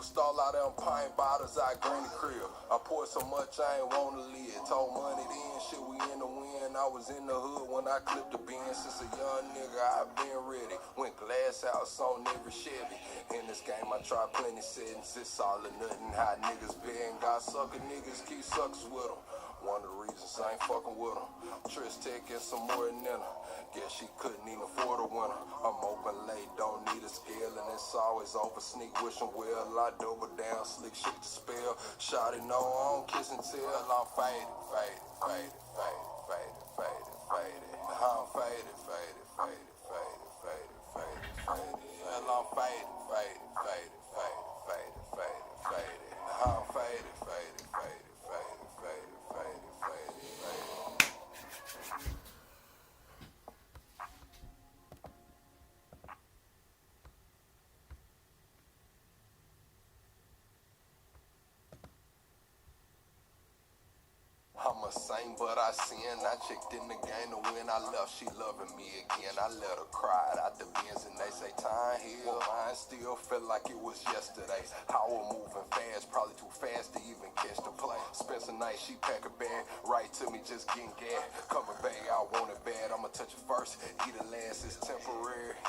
could stall out them pint bottles out granny crib. I poured so much I ain't want to live. Told money then, shit we in the wind. I was in the hood when I clipped the bin. Since a young nigga I been ready. Went glass house on every Chevy. In this game I tried plenty settings. It's all or nothing. How niggas been. Got sucker niggas, keep suckers with them. One of the reasons I ain't fucking with them. Trish taking some more than her. Guess she couldn't even afford a winner. I'm open late, don't need a scale, and it's always over. Sneak wishing well, I double down, slick shit to spell. Shawty know I don't kiss and tell. I'm faded, faded, faded, faded, faded, faded, faded. I'm faded, faded, faded, faded, faded, faded, faded. Well, I'm faded, faded, faded, faded, faded, faded, faded. I'm faded, faded, faded, faded, faded, faded, faded, faded. I'm a saint, but I sin. I checked in the game to win. I left, she loving me again. I let her cry out the bins and they say time heal. Mine still feel like it was yesterday. I was moving fast, probably too fast to even catch the play. Spent some night, she pack a bag, right to me, just getting gas. Coming back, I want it bad. I'ma touch it first. Eat it last, it's temporary.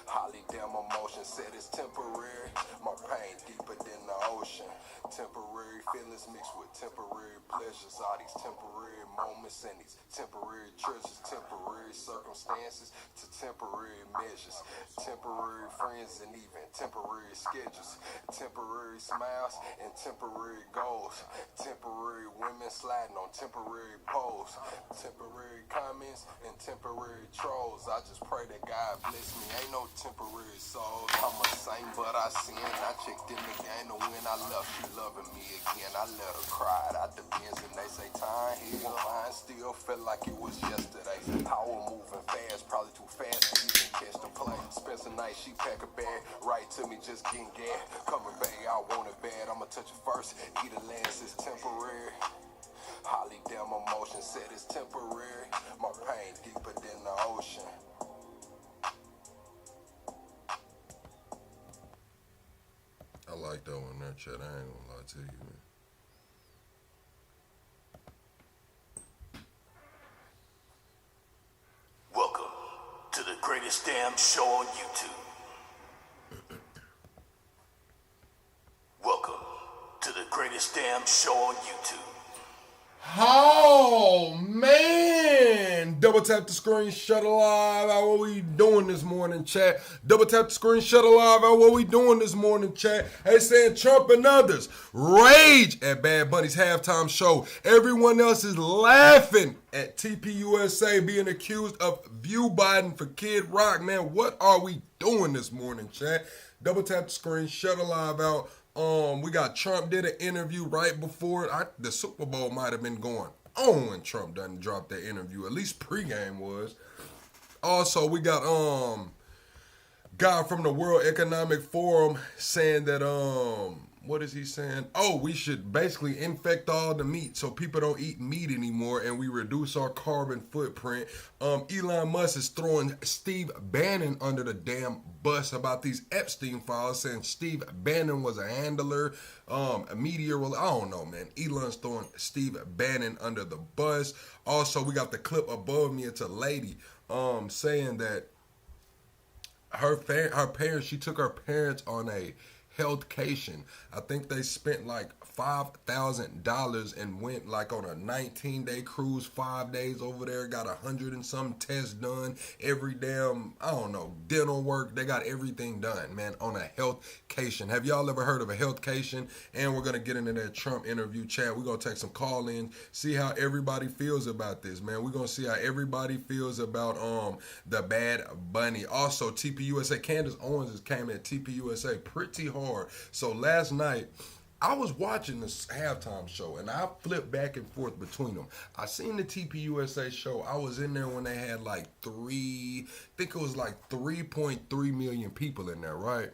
Holly damn emotion said it's temporary. My pain deeper than the ocean. Temporary feelings mixed with temporary pleasures. All these temporary moments and these temporary treasures. Temporary circumstances to temporary measures. Temporary friends and even temporary schedules. Temporary smiles and temporary goals. Temporary women sliding on temporary poles. Temporary comments and temporary trolls. I just pray that God bless me. Ain't no temporary soul. I'm a saint, but I sin. I checked in the game to win. I left, she loving me again. I let her cry out the bins and they say time heal. Mine still felt like it was yesterday. I was moving fast, probably too fast to even catch the play. Spent some night, she pack a bag, right to me, just getting gas. Coming back, I want it bad. I'ma touch it first. Eat it last, it's temporary. Holly damn emotion said it's temporary. My pain deeper than the ocean. I like that one there, Chad. I ain't gonna lie to you, man. Welcome to the greatest damn show on YouTube. Welcome to the greatest damn show on YouTube. Oh, man. Double tap the screen, shut alive. How we doing this morning, chat? Double tap the screen, shut alive. How we doing this morning, chat? They saying Trump and others rage at Bad Bunny's halftime show. Everyone else is laughing at Tpsua being accused of Viewbotting for Kid Rock. Man, what are we doing this morning, chat? Double tap the screen, shut alive out. We got Trump did an interview right before it. The Super Bowl might have been going on when Trump done dropped that interview. At least pregame was. Also, we got guy from the World Economic Forum saying that what is he saying? Oh, we should basically infect all the meat so people don't eat meat anymore and we reduce our carbon footprint. Elon Musk is throwing Steve Bannon under the damn bus about these Epstein files, saying Steve Bannon was a handler, a media. I don't know, man. Elon's throwing Steve Bannon under the bus. Also, we got the clip above me. It's a lady saying that her parents, she took her parents on a healthcation. I think they spent like $5,000 and went like on a 19-day cruise, 5 days over there, got 100 and some tests done, every damn, I don't know, dental work. They got everything done, man, on a healthcation. Have y'all ever heard of a healthcation? And we're going to get into that Trump interview chat. We're going to take some call-ins, see how everybody feels about this, man. We're going to see how everybody feels about the Bad Bunny. Also, Tpsua, Candace Owens came at Tpsua pretty hard. So last night, I was watching this halftime show, and I flipped back and forth between them. I seen the Tpsua show. I was in there when they had like 3.3 million people in there, right?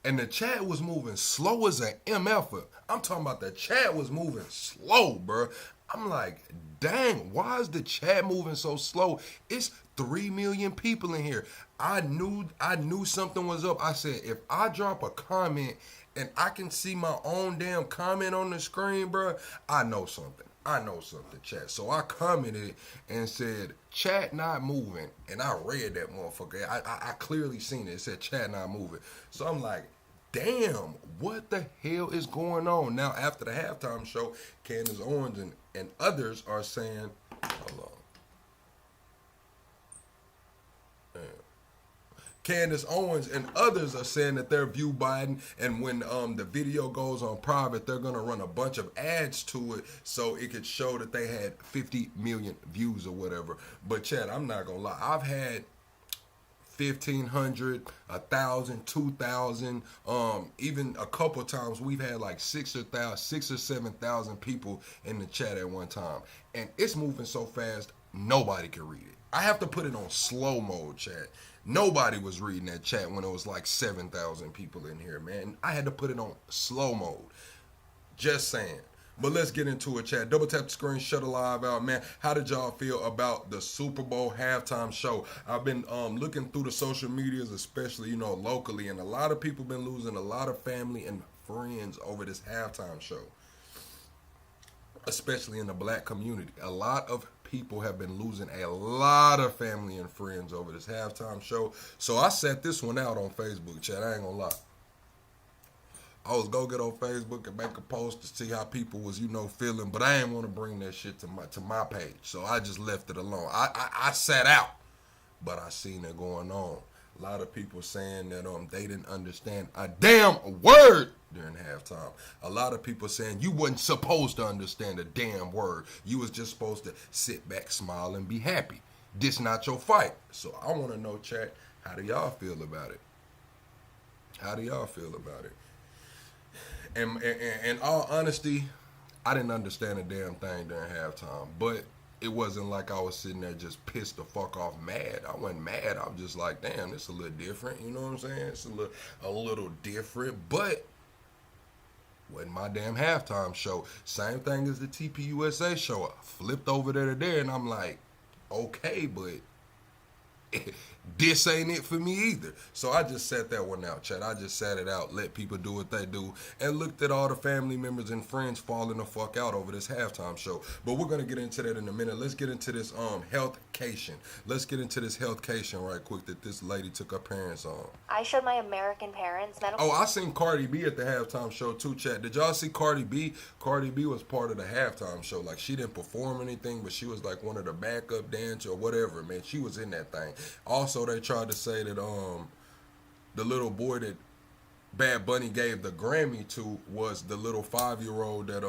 And the chat was moving slow as an MF. I'm talking about the chat was moving slow, bro. I'm like, dang, why is the chat moving so slow? It's 3 million people in here. I knew something was up. I said, if I drop a comment and I can see my own damn comment on the screen, bro, I know something. I know something, chat. So I commented and said, chat not moving. And I read that motherfucker. I clearly seen it. It said chat not moving. So I'm like, damn, what the hell is going on? Now, after the halftime show, Candace Owens and others are saying, hold on. Candace Owens and others are saying that they're view Biden, and when the video goes on private, they're gonna run a bunch of ads to it so it could show that they had 50 million views or whatever. But Chad, I'm not gonna lie, I've had 1,500, 1,000, 2,000, even a couple times we've had like 6 or 7,000 people in the chat at one time, and it's moving so fast nobody can read it. I have to put it on slow mode, chat. Nobody was reading that chat when it was like 7,000 people in here, man. I had to put it on slow mode. Just saying. But let's get into it, chat. Double tap the screen, shut the live out, man. How did y'all feel about the Super Bowl halftime show? I've been looking through the social medias, especially, locally, and a lot of people been losing a lot of family and friends over this halftime show, especially in the black community. A lot of people have been losing a lot of family and friends over this halftime show. So I set this one out on Facebook, chat. I ain't gonna lie. I was go get on Facebook and make a post to see how people was, feeling, but I didn't want to bring that shit to my page, so I just left it alone. I sat out, but I seen it going on. A lot of people saying that they didn't understand a damn word during halftime. A lot of people saying you wasn't supposed to understand a damn word. You was just supposed to sit back, smile, and be happy. This not your fight. So I want to know, chat, how do y'all feel about it? How do y'all feel about it? And in all honesty, I didn't understand a damn thing during halftime, but it wasn't like I was sitting there just pissed the fuck off mad. I wasn't mad. I was just like, damn, it's a little different. You know what I'm saying? It's a little different, but wasn't my damn halftime show. Same thing as the Tpsua show. I flipped over there to there, and I'm like, okay, but this ain't it for me either. So I just sat that one out, chat. I just sat it out, let people do what they do, and looked at all the family members and friends falling the fuck out over this halftime show. But we're gonna get into that in a minute. Let's get into this healthcation. Let's get into this healthcation right quick that this lady took her parents on. I showed my American parents medical. Oh, I seen Cardi B at the halftime show too, chat. Did y'all see Cardi B? Cardi B was part of the halftime show. Like, she didn't perform anything, but she was like one of the backup dancers or whatever, man. She was in that thing. Also, they tried to say that the little boy that Bad Bunny gave the Grammy to was the little 5-year-old that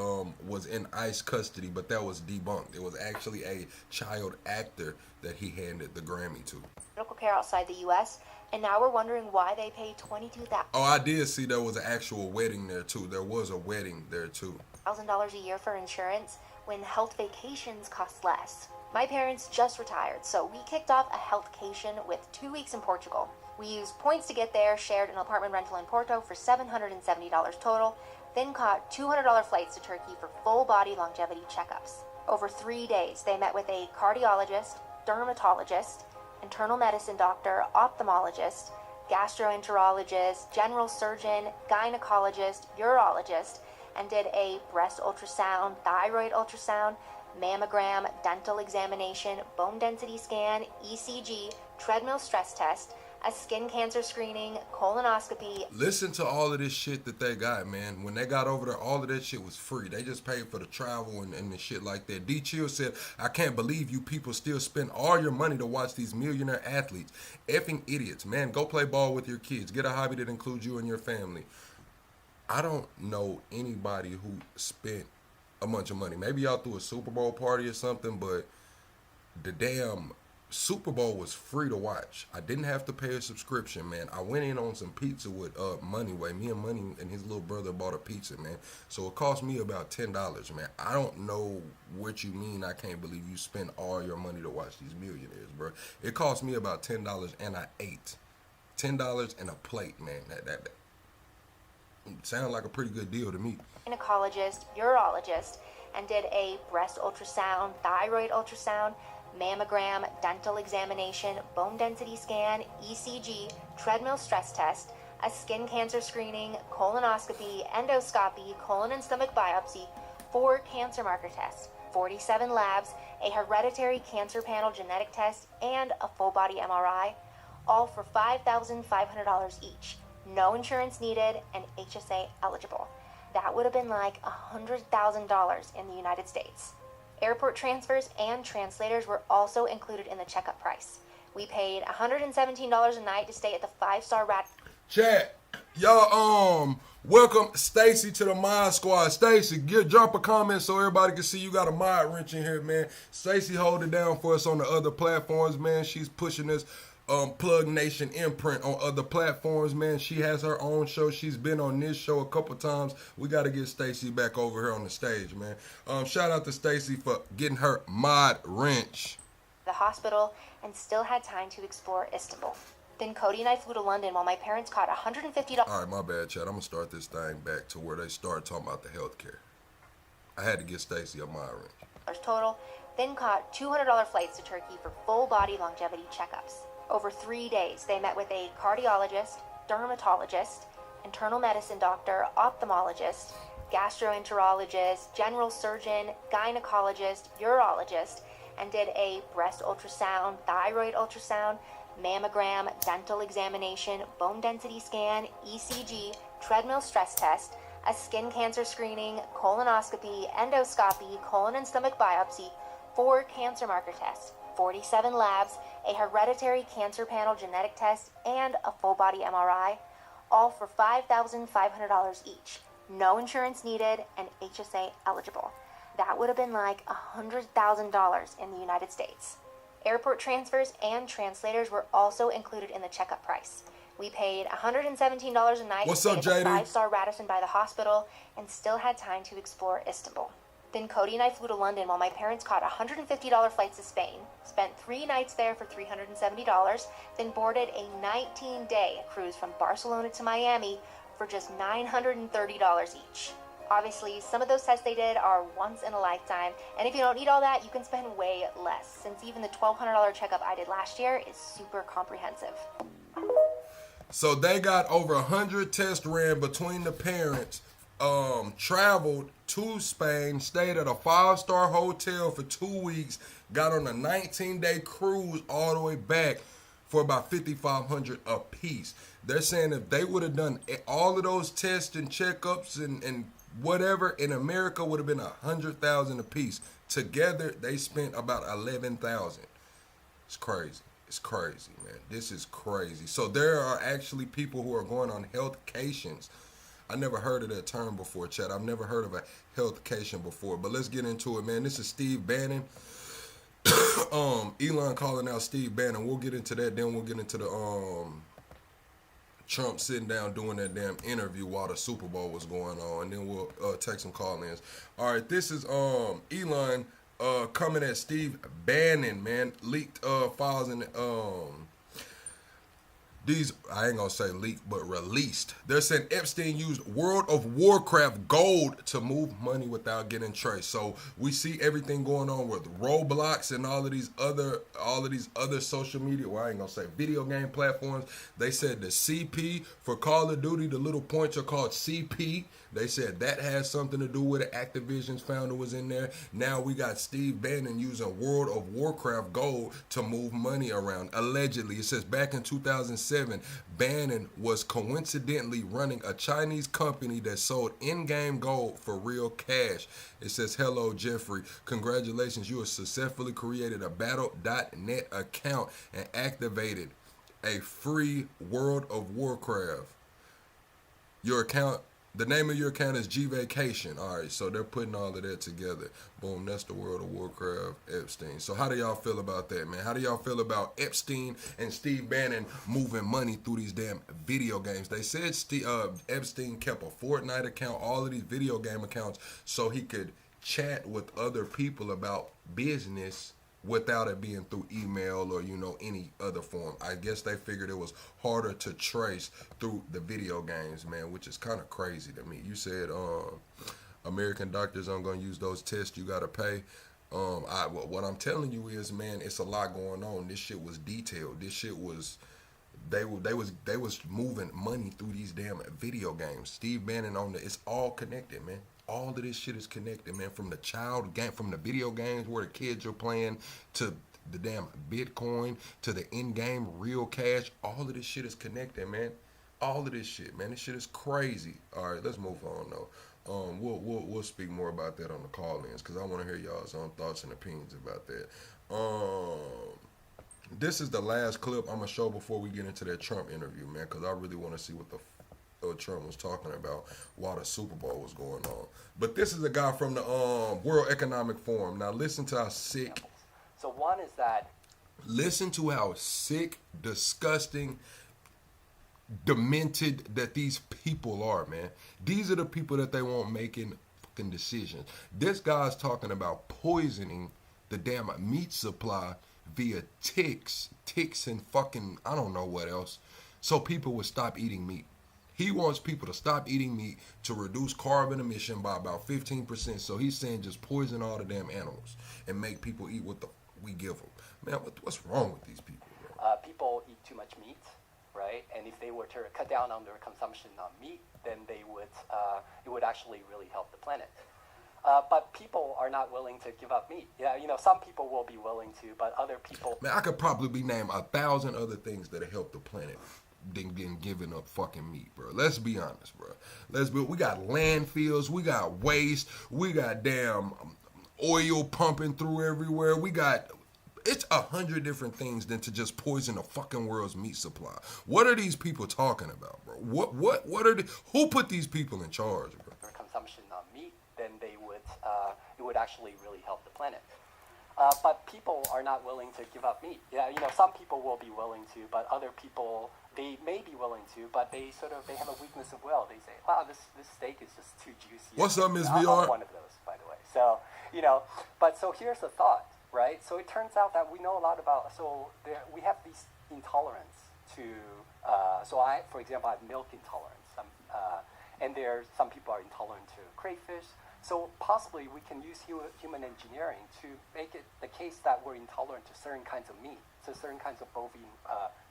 was in ICE custody, but that was debunked. It was actually a child actor that he handed the Grammy to. Medical care outside the U.S., and now we're wondering why they pay $22,000 Oh, I did see there was an actual wedding there too. There was a wedding there too. a year for insurance when health vacations cost less. My parents just retired, so we kicked off a healthcation with 2 weeks in Portugal. We used points to get there, shared an apartment rental in Porto for $770 total, then caught $200 flights to Turkey for full-body longevity checkups. Over 3 days, they met with a cardiologist, dermatologist, internal medicine doctor, ophthalmologist, gastroenterologist, general surgeon, gynecologist, urologist, and did a breast ultrasound, thyroid ultrasound, mammogram, dental examination, bone density scan, ECG, treadmill stress test, a skin cancer screening, colonoscopy. Listen to all of this shit that they got, man. When they got over there, all of that shit was free. They just paid for the travel and the shit like that. D. Chill said, I can't believe you people still spend all your money to watch these millionaire athletes. Effing idiots, man. Go play ball with your kids. Get a hobby that includes you and your family. I don't know anybody who spent a bunch of money. Maybe y'all threw a Super Bowl party or something, but the damn Super Bowl was free to watch. I didn't have to pay a subscription, man. I went in on some pizza with Moneyway. Me and Money and his little brother bought a pizza, man. So it cost me about $10, man. I don't know what you mean I can't believe you spend all your money to watch these millionaires, bro. It cost me about $10 and I ate. $10 and a plate, man. That sounded like a pretty good deal to me. Gynecologist, urologist, and did a breast ultrasound, thyroid ultrasound, mammogram, dental examination, bone density scan, ECG, treadmill stress test, a skin cancer screening, colonoscopy, endoscopy, colon and stomach biopsy, 4 cancer marker tests, 47 labs, a hereditary cancer panel genetic test, and a full body MRI, all for $5,500 each. No insurance needed and HSA eligible. That would have been like $100,000 in the United States. Airport transfers and translators were also included in the checkup price. We paid $117 a night to stay at the 5-star Chat, y'all, welcome Stacy to the Mod Squad. Stacy, drop a comment so everybody can see you got a mod wrench in here, man. Stacy hold it down for us on the other platforms, man. She's pushing this Plug Nation imprint on other platforms, man. She has her own show. She's been on this show a couple times. We got to get Stacy back over here on the stage, man. Shout out to Stacy for getting her mod wrench. The hospital and still had time to explore Istanbul. Then Cody and I flew to London while my parents caught $150. All right, my bad, Chad. I'm going to start this thing back to where they start talking about the healthcare. I had to get Stacy a mod wrench. Total, then caught $200 flights to Turkey for full body longevity checkups. Over 3 days, they met with a cardiologist, dermatologist, internal medicine doctor, ophthalmologist, gastroenterologist, general surgeon, gynecologist, urologist, and did a breast ultrasound, thyroid ultrasound, mammogram, dental examination, bone density scan, ECG, treadmill stress test, a skin cancer screening, colonoscopy, endoscopy, colon and stomach biopsy, 4 cancer marker tests, 47 labs, a hereditary cancer panel genetic test, and a full body MRI, all for $5,500 each. No insurance needed and HSA eligible. That would have been like $100,000 in the United States. Airport transfers and translators were also included in the checkup price. We paid $117 a night What's to up, stay at the JD? 5-star Radisson by the hospital and still had time to explore Istanbul. Then Cody and I flew to London while my parents caught $150 flights to Spain, spent 3 nights there for $370, then boarded a 19-day cruise from Barcelona to Miami for just $930 each. Obviously, some of those tests they did are once in a lifetime, and if you don't need all that, you can spend way less, since even the $1,200 checkup I did last year is super comprehensive. So they got over 100 tests ran between the parents, traveled to Spain, stayed at a 5-star hotel for 2 weeks, got on a 19-day cruise all the way back for about $5,500 a piece. They're saying if they would have done all of those tests and checkups and whatever in America, would have been $100,000 a piece. Together, they spent about $11,000. It's crazy. It's crazy, man. This is crazy. So there are actually people who are going on healthcations. I never heard of that term before, Chad. I've never heard of a healthcation before. But let's get into it, man. This is Steve Bannon. Elon calling out Steve Bannon. We'll get into that. Then we'll get into the Trump sitting down doing that damn interview while the Super Bowl was going on. And then we'll take some call-ins. All right, this is Elon coming at Steve Bannon, man. Leaked files in these, I ain't gonna say leaked, but released. They're saying Epstein used World of Warcraft gold to move money without getting traced. So we see everything going on with Roblox and all of these other social media, well, I ain't gonna say video game platforms. They said the CP for Call of Duty, the little points are called CP. They said that has something to do with it. Activision's founder was in there. Now we got Steve Bannon using World of Warcraft gold to move money around. Allegedly, it says back in 2007, Bannon was coincidentally running a Chinese company that sold in-game gold for real cash. It says, hello, Jeffrey. Congratulations, you have successfully created a Battle.net account and activated a free World of Warcraft. Your account, the name of your account is G Vacation. All right, so they're putting all of that together. Boom, that's the World of Warcraft Epstein. So how do y'all feel about that, man? How do y'all feel about Epstein and Steve Bannon moving money through these damn video games? They said Epstein kept a Fortnite account, all of these video game accounts, so he could chat with other people about business without it being through email or, any other form. I guess they figured it was harder to trace through the video games, man, which is kind of crazy to me. You said American doctors aren't going to use those tests. You got to pay. What I'm telling you is, man, it's a lot going on. This shit was detailed. This shit was, they was moving money through these damn video games. Steve Bannon on the, it's all connected, man. All of this shit is connected, man. From the child game, from the video games where the kids are playing, to the damn Bitcoin, to the in-game real cash. All of this shit is connected, man. All of this shit, man. This shit is crazy. All right, let's move on though. We'll speak more about that on the call-ins, because I want to hear y'all's own thoughts and opinions about that. This is the last clip I'm gonna show before we get into that Trump interview, man, because I really want to see what Trump was talking about while the Super Bowl was going on. But this is a guy from the World Economic Forum. Now listen to how sick. So one is that. Listen to how sick, disgusting, demented that these people are, man. These are the people that they want making fucking decisions. This guy's talking about poisoning the damn meat supply via ticks and fucking I don't know what else, so people would stop eating meat. He wants people to stop eating meat to reduce carbon emission by about 15%. So he's saying just poison all the damn animals and make people eat what we give them. Man, what's wrong with these people, bro? People eat too much meat, right? And if they were to cut down on their consumption of meat, then they would it would actually really help the planet. But people are not willing to give up meat. Yeah, some people will be willing to, but other people. Man, I could probably name 1,000 other things that help the planet than getting giving up fucking meat, bro. Let's be honest, bro. We got landfills, we got waste, we got damn oil pumping through everywhere. It's 100 different things than to just poison the fucking world's meat supply. What are these people talking about, bro? What are who put these people in charge, bro? Their consumption of meat, then it would actually really help the planet. But people are not willing to give up meat. Yeah, some people will be willing to, but other people, they may be willing to, but they have a weakness of will. They say, wow, this steak is just too juicy. What's up, Ms. I'm VR? one of those, by the way. So, so here's the thought, right? So it turns out that we know a lot about, we have these intolerance to, for example, I have milk intolerance. And some people are intolerant to crayfish. So possibly we can use human engineering to make it the case that we're intolerant to certain kinds of meat, to certain kinds of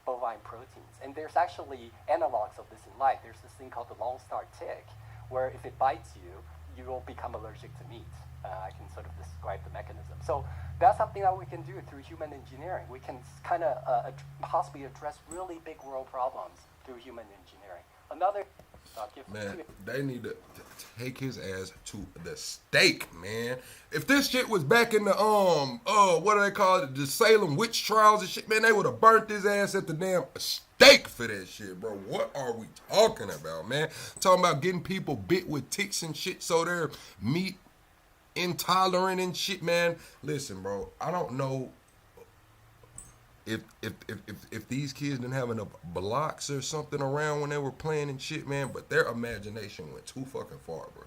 bovine proteins. And there's actually analogs of this in life. There's this thing called the Lone Star tick, where if it bites you, you will become allergic to meat. I can sort of describe the mechanism. So that's something that we can do through human engineering. We can kind of possibly address really big world problems through human engineering. Man, they need to take his ass to the stake, man. If this shit was back in the what do they call it, the Salem witch trials and shit, man, they would have burnt his ass at the damn stake for that shit, bro. What are we talking about, man? Talking about getting people bit with ticks and shit so they're meat intolerant and shit, man. Listen, bro, I don't know if these kids didn't have enough blocks or something around when they were playing and shit, man, but their imagination went too fucking far, bro.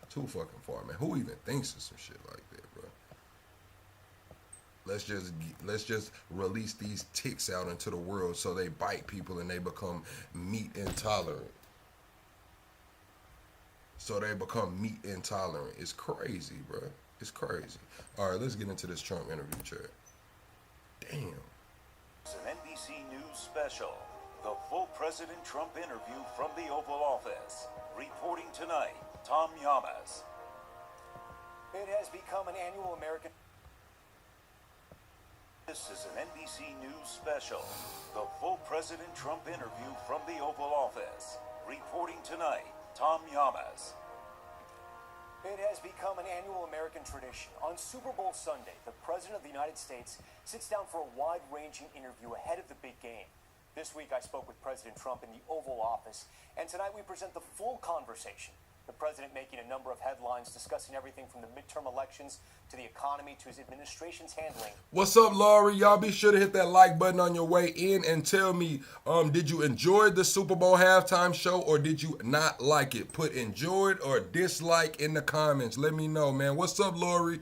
Too fucking far, man. Who even thinks of some shit like that, bro? Let's just release these ticks out into the world so they bite people and they become meat intolerant. It's crazy, bro. It's crazy. All right, let's get into this Trump interview, chat. Damn. It's an NBC News special. The full President Trump interview from the Oval Office. Reporting tonight, Tom Yamas. It has become an annual American. This is an NBC News special. The full President Trump interview from the Oval Office. Reporting tonight, Tom Yamas. It has become an annual American tradition. On Super Bowl Sunday, the President of the United States sits down for a wide-ranging interview ahead of the big game. This week, I spoke with President Trump in the Oval Office, and tonight we present the full conversation. The President making a number of headlines discussing everything from the midterm elections to the economy to his administration's handling. What's up, Laurie? Y'all be sure to hit that like button on your way in and tell me, did you enjoy the Super Bowl halftime show or did you not like it? Put enjoyed or dislike in the comments. Let me know, man. What's up, Laurie?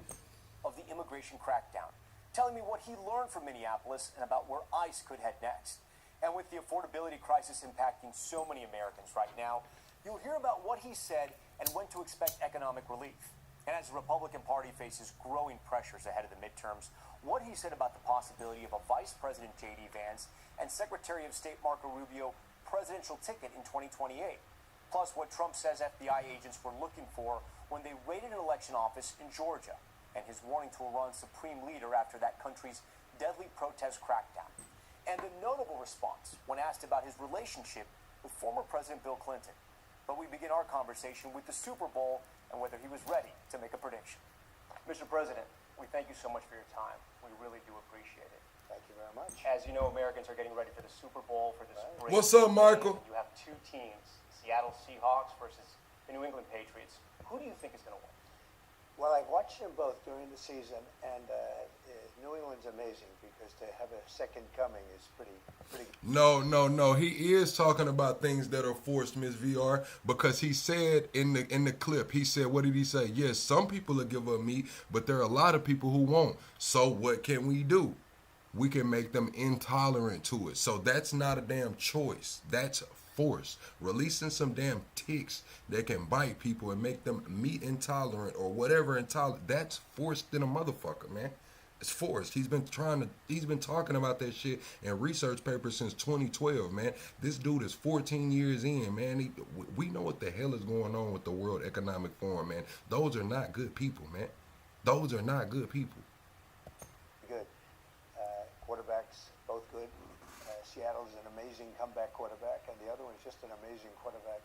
Of the immigration crackdown, telling me what he learned from Minneapolis and about where ICE could head next. And with the affordability crisis impacting so many Americans right now, you'll hear about what he said and when to expect economic relief. And as the Republican Party faces growing pressures ahead of the midterms, what he said about the possibility of a Vice President J.D. Vance and Secretary of State Marco Rubio presidential ticket in 2028. Plus what Trump says FBI agents were looking for when they raided an election office in Georgia, and his warning to Iran's supreme leader after that country's deadly protest crackdown. And the notable response when asked about his relationship with former President Bill Clinton. But we begin our conversation with the Super Bowl and whether he was ready to make a prediction. Mr. President, we thank you so much for your time. We really do appreciate it. Thank you very much. As you know, Americans are getting ready for the Super Bowl for this great What's up, Michael? game. You have two teams, Seattle Seahawks versus the New England Patriots. Who do you think is going to win? Well, I've watched them both during the season, and New England's amazing because to have a second coming is pretty good. No. He is talking about things that are forced, Miss VR, because he said in the clip, he said, what did he say? Yes, some people will give up meat, but there are a lot of people who won't. So what can we do? We can make them intolerant to it. So that's not a damn choice. That's force. Releasing some damn ticks that can bite people and make them meat intolerant or whatever intolerant. That's forced in a motherfucker, man. It's forced. He's been talking about that shit in research papers since 2012, man. This dude is 14 years in, man. We know what the hell is going on with the World Economic Forum, man. Those are not good people, man. Those are not good people. Good. Quarterbacks, both good. Seattle's an amazing comeback quarterback, and the other one's just an amazing quarterback.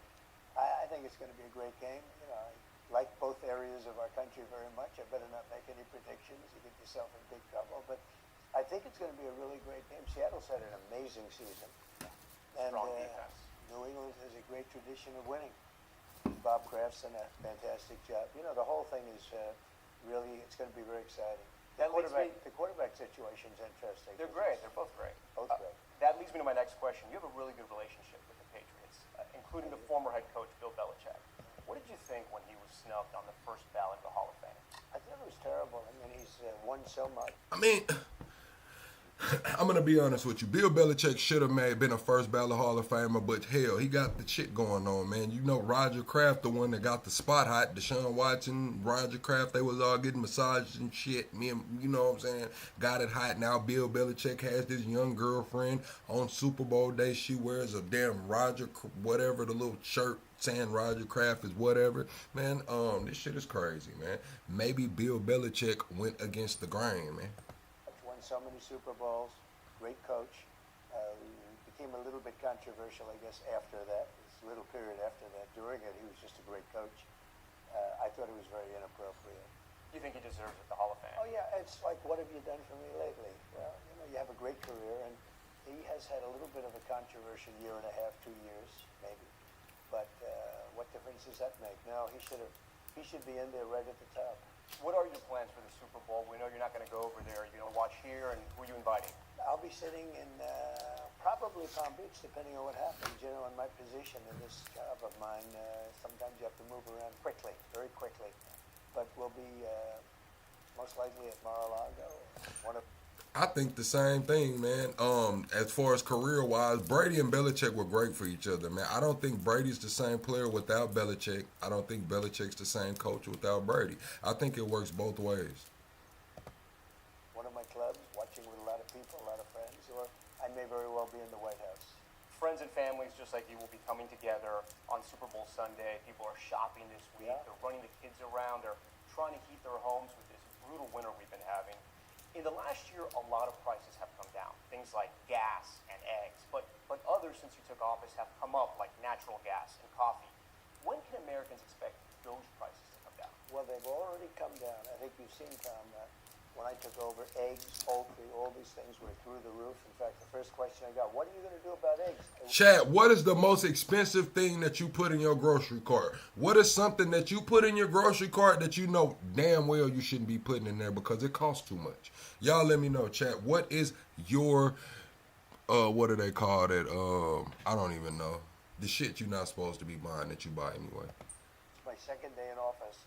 I think it's going to be a great game. You know, I like both areas of our country very much. I better not make any predictions. You get yourself in big trouble. But I think it's going to be a really great game. Seattle's had an amazing season. And Strong defense. New England has a great tradition of winning. Bob Kraft's done a fantastic job. You know, the whole thing is really, it's going to be very exciting. The quarterback situation's interesting. They're great. They're both great. Both great. That leads me to my next question. You have a really good relationship with the Patriots, including the former head coach, Bill Belichick. What did you think when he was snubbed on the first ballot of the Hall of Fame? I thought it was terrible. I mean, he's won so much. I mean, I'm going to be honest with you. Bill Belichick should have been a first ballot Hall of Famer, but hell, he got the shit going on, man. You know, Roger Kraft, the one that got the spot hot, Deshaun Watson, Roger Kraft, they was all getting massages and shit. Me and, you know what I'm saying, got it hot. Now Bill Belichick has this young girlfriend on Super Bowl day. She wears a damn Roger, whatever, the little shirt saying Roger Kraft is whatever. Man, this shit is crazy, man. Maybe Bill Belichick went against the grain, man. Won so many Super Bowls, great coach. Became a little bit controversial, I guess, after that. This little period after that. During it, he was just a great coach. I thought it was very inappropriate. You think he deserves it, the Hall of Fame? Oh, yeah, it's like, what have you done for me lately? Well, you know, you have a great career, and he has had a little bit of a controversial year and a half, 2 years, maybe. But what difference does that make? No, he should be in there right at the top. What are your plans for the Super Bowl? We know you're not going to go over there. You're going to watch here, and who are you inviting? I'll be sitting in probably Palm Beach, depending on what happens. You know, in my position in this job of mine, sometimes you have to move around quickly, very quickly. But we'll be most likely at Mar-a-Lago. I think the same thing, man. As far as career-wise, Brady and Belichick were great for each other, man. I don't think Brady's the same player without Belichick. I don't think Belichick's the same coach without Brady. I think it works both ways. One of my clubs, watching with a lot of people, a lot of friends, or I may very well be in the White House. Friends and families just like you will be coming together on Super Bowl Sunday. People are shopping this week. Yeah. They're running the kids around. They're trying to heat their homes with this brutal winter we've been having. In the last year, a lot of prices have come down. Things like gas and eggs. But others, since you took office, have come up, like natural gas and coffee. When can Americans expect those prices to come down? Well, they've already come down. I think you've seen, Tom, when I took over, eggs, poultry, all these things were through the roof. In fact, the first question I got, what are you going to do about eggs? Chad, what is the most expensive thing that you put in your grocery cart? What is something that you put in your grocery cart that you know damn well you shouldn't be putting in there because it costs too much? Y'all let me know, chat. What is your, what do they call it? I don't even know. The shit you're not supposed to be buying that you buy anyway. It's my second day in office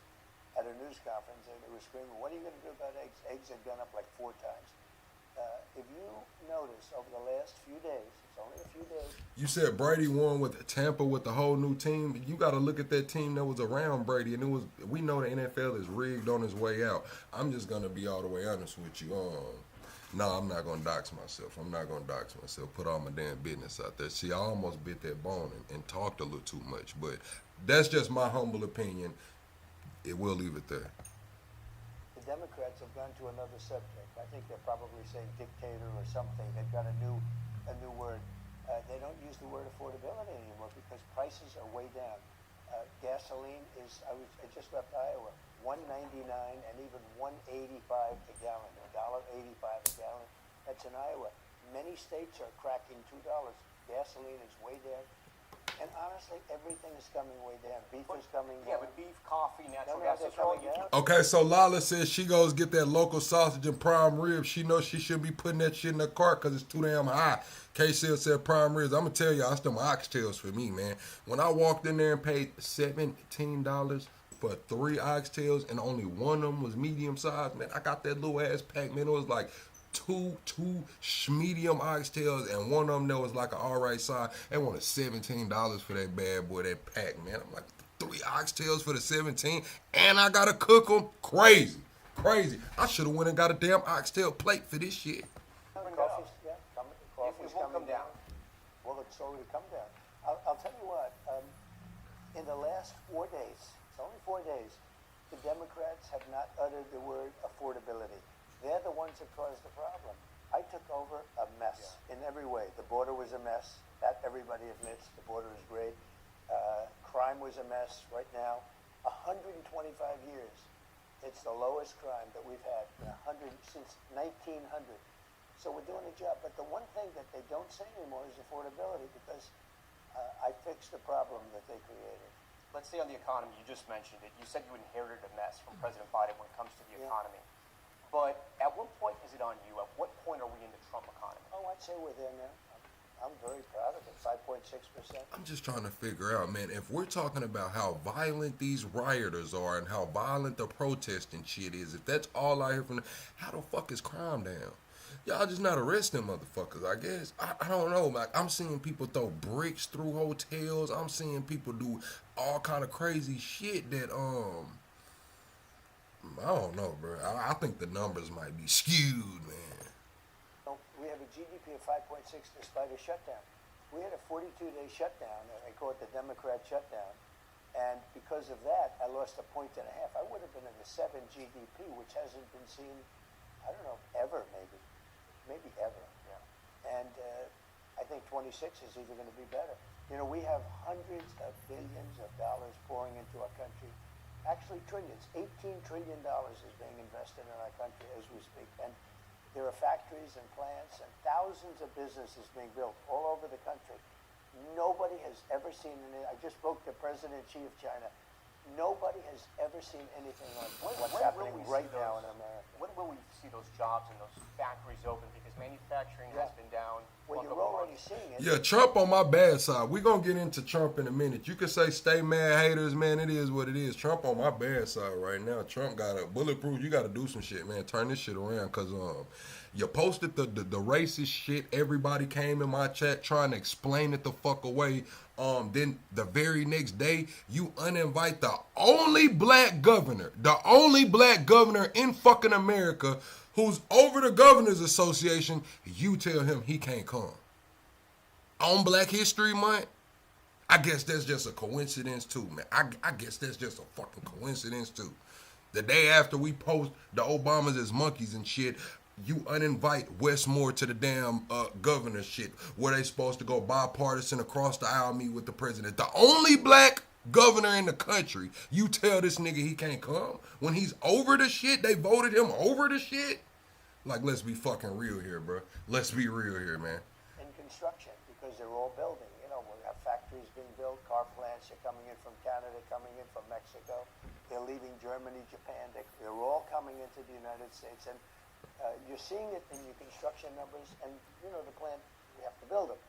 at a news conference, and they were screaming, what are you going to do about eggs? Eggs had gone up like 4 times. if you notice over the last few days, it's only a few days. You said Brady won with Tampa with the whole new team. You got to look at that team that was around Brady, and it was. We know the NFL is rigged on its way out. I'm just gonna be all the way honest with you. No, I'm not gonna dox myself. Put all my damn business out there. See, I almost bit that bone and talked a little too much, but that's just my humble opinion. It will leave it there. The Democrats have gone to another subject. I think they're probably saying dictator or something. They've got a new word. They don't use the word affordability anymore because prices are way down. Gasoline is, I just left Iowa, $1.99 and even $1.85 a gallon, $1.85 a gallon. That's in Iowa. Many states are cracking $2. Gasoline is way down. And honestly, everything is coming way down. Beef is coming down. Yeah, but beef, coffee, natural No, gas, they're those are all coming down. Okay, so Lala says she goes get that local sausage and prime rib. She knows she shouldn't be putting that shit in her cart because it's too damn high. K-Seal said prime ribs. I'm going to tell y'all, it's them oxtails for me, man. When I walked in there and paid $17 for 3 oxtails and only one of them was medium size, man, I got that little ass pack, man. It was like two medium oxtails and one of them that was like an alright size. They wanted $17 for that bad boy, that pack, man. I'm like, 3 oxtails for the 17 and I gotta cook them? Crazy. I should have went and got a damn oxtail plate for this shit. Coffee's, yeah, coffee's It won't coming come down. Well, it's slowly come down. I'll tell you what, in the last 4 days, it's only 4 days, the Democrats have not uttered the word affordability. They're the ones that caused the problem. I took over a mess in every way. The border was a mess. That everybody admits. The border is great. Crime was a mess right now. 125 years. It's the lowest crime that we've had since 1900. So we're doing a job. But the one thing that they don't say anymore is affordability because I fixed the problem that they created. Let's say on the economy, you just mentioned it. You said you inherited a mess from President Biden when it comes to the economy. But at what point is it on you? At what point are we in the Trump economy? Oh, I'd say we're there now. I'm very proud of it, 5.6%. I'm just trying to figure out, man, if we're talking about how violent these rioters are and how violent the protesting shit is, if that's all I hear from them, how the fuck is crime down? Y'all just not arresting motherfuckers, I guess. I don't know. Like, I'm seeing people throw bricks through hotels. I'm seeing people do all kind of crazy shit that, I don't know, bro. I think the numbers might be skewed, man. We have a GDP of 5.6 despite a shutdown. We had a 42-day shutdown. I call it the Democrat shutdown. And because of that, I lost 1.5 points. I would have been in the 7 GDP, which hasn't been seen, I don't know, ever maybe. Maybe ever. Yeah. And I think 26 is even going to be better. You know, we have hundreds of billions of dollars pouring into our country. Actually, trillions. $18 trillion is being invested in our country as we speak. And there are factories and plants and thousands of businesses being built all over the country. Nobody has ever seen I just spoke to President Xi of China. Nobody has ever seen anything like what's happening right now in America. When will we see those jobs and those factories open? Because manufacturing has been down. Well, you're already seeing it. Yeah, Trump on my bad side. We're going to get into Trump in a minute. You can say stay mad haters, man. It is what it is. Trump on my bad side right now. Trump got a bulletproof. You got to do some shit, man. Turn this shit around because you posted the racist shit. Everybody came in my chat trying to explain it the fuck away. Then the very next day, you uninvite the only black governor in fucking America who's over the Governors Association. You tell him he can't come. On Black History Month, I guess that's just a coincidence too, man. I guess that's just a fucking coincidence too. The day after we post the Obamas as monkeys and shit, you uninvite Westmore to the damn governor shit where they supposed to go bipartisan across the aisle meet with the president. The only black governor in the country, you tell this nigga he can't come when he's over the shit? They voted him over the shit? Like, let's be fucking real here, bro. Let's be real here, man. In construction, because they're all building. You know, we have factories being built, car plants are coming in from Canada, coming in from Mexico. They're leaving Germany, Japan. They're all coming into the United States. And you're seeing it in your construction numbers, and you know the plant. We have to build them,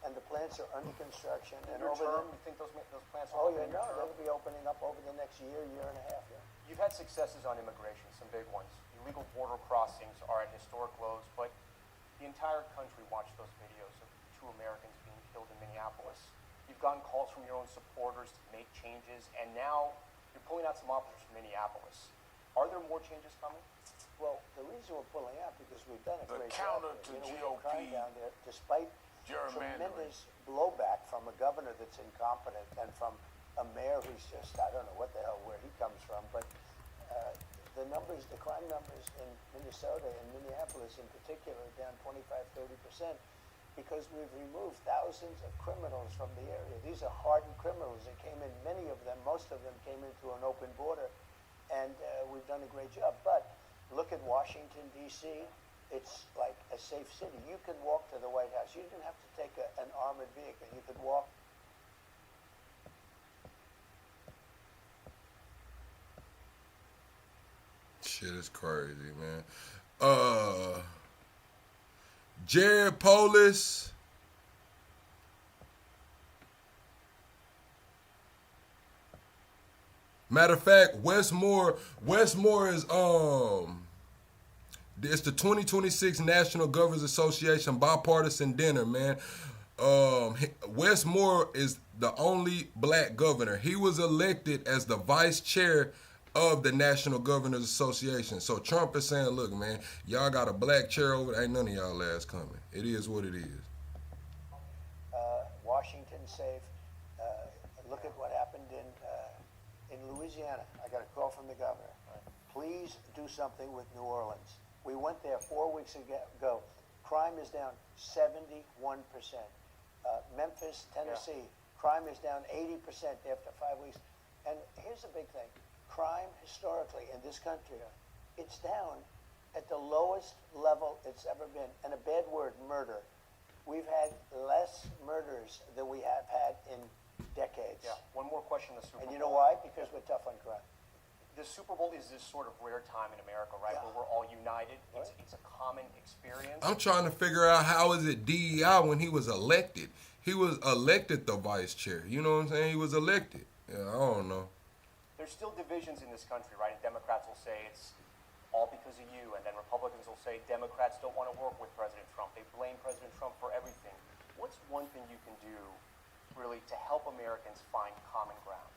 and the plants are under construction. And Your over term, them, you think those plants oh will open yeah, in your no, term? they'll be opening up over the next year and a half. Yeah. You've had successes on immigration, some big ones. Illegal border crossings are at historic lows, but The entire country watched those videos of 2 Americans being killed in Minneapolis. You've gotten calls from your own supporters to make changes, and now you're pulling out some officers from Minneapolis. Are there more changes coming? Well, the reason we're pulling out because we've done a The great counter job. to We have crime GOP down there, despite gerrymandering. tremendous blowback from a governor that's incompetent and from a mayor who's just, I don't know what the hell where he comes from, but the numbers, the crime numbers in Minnesota and Minneapolis in particular are down 25-30% because we've removed thousands of criminals from the area. These are hardened criminals that came in, many of them, most of them came in through an open border, and we've done a great job. But look at Washington, D.C. It's like a safe city. You can walk to the White House. You didn't have to take an armored vehicle. You could walk. Shit is crazy, man. Jared Polis. Matter of fact, Westmore is it's the 2026 National Governors Association bipartisan dinner, man. Westmore is the only black governor. He was elected as the vice chair of the National Governors Association. So Trump is saying, look, man, y'all got a black chair over there. Ain't none of y'all ass coming. It is what it is. Washington safe. Look at what happened in Louisiana. I got a call from the governor. Please do something with New Orleans. We went there 4 weeks ago. Crime is down 71%. Memphis, Tennessee, crime is down 80% after 5 weeks. And here's the big thing. Crime historically in this country, it's down at the lowest level it's ever been. And a bad word, murder. We've had less murders than we have had in decades. Yeah. One more question on the Super Bowl. And you know why? Because we're tough on crime. The Super Bowl is this sort of rare time in America, right, where we're all united. It's a common experience. I'm trying to figure out how is it DEI when he was elected. He was elected the vice chair. You know what I'm saying? He was elected. Yeah, I don't know. There's still divisions in this country, right? And Democrats will say it's all because of you, and then Republicans will say Democrats don't want to work with President Trump. They blame President Trump for everything. What's one thing you can do, really, to help Americans find common ground?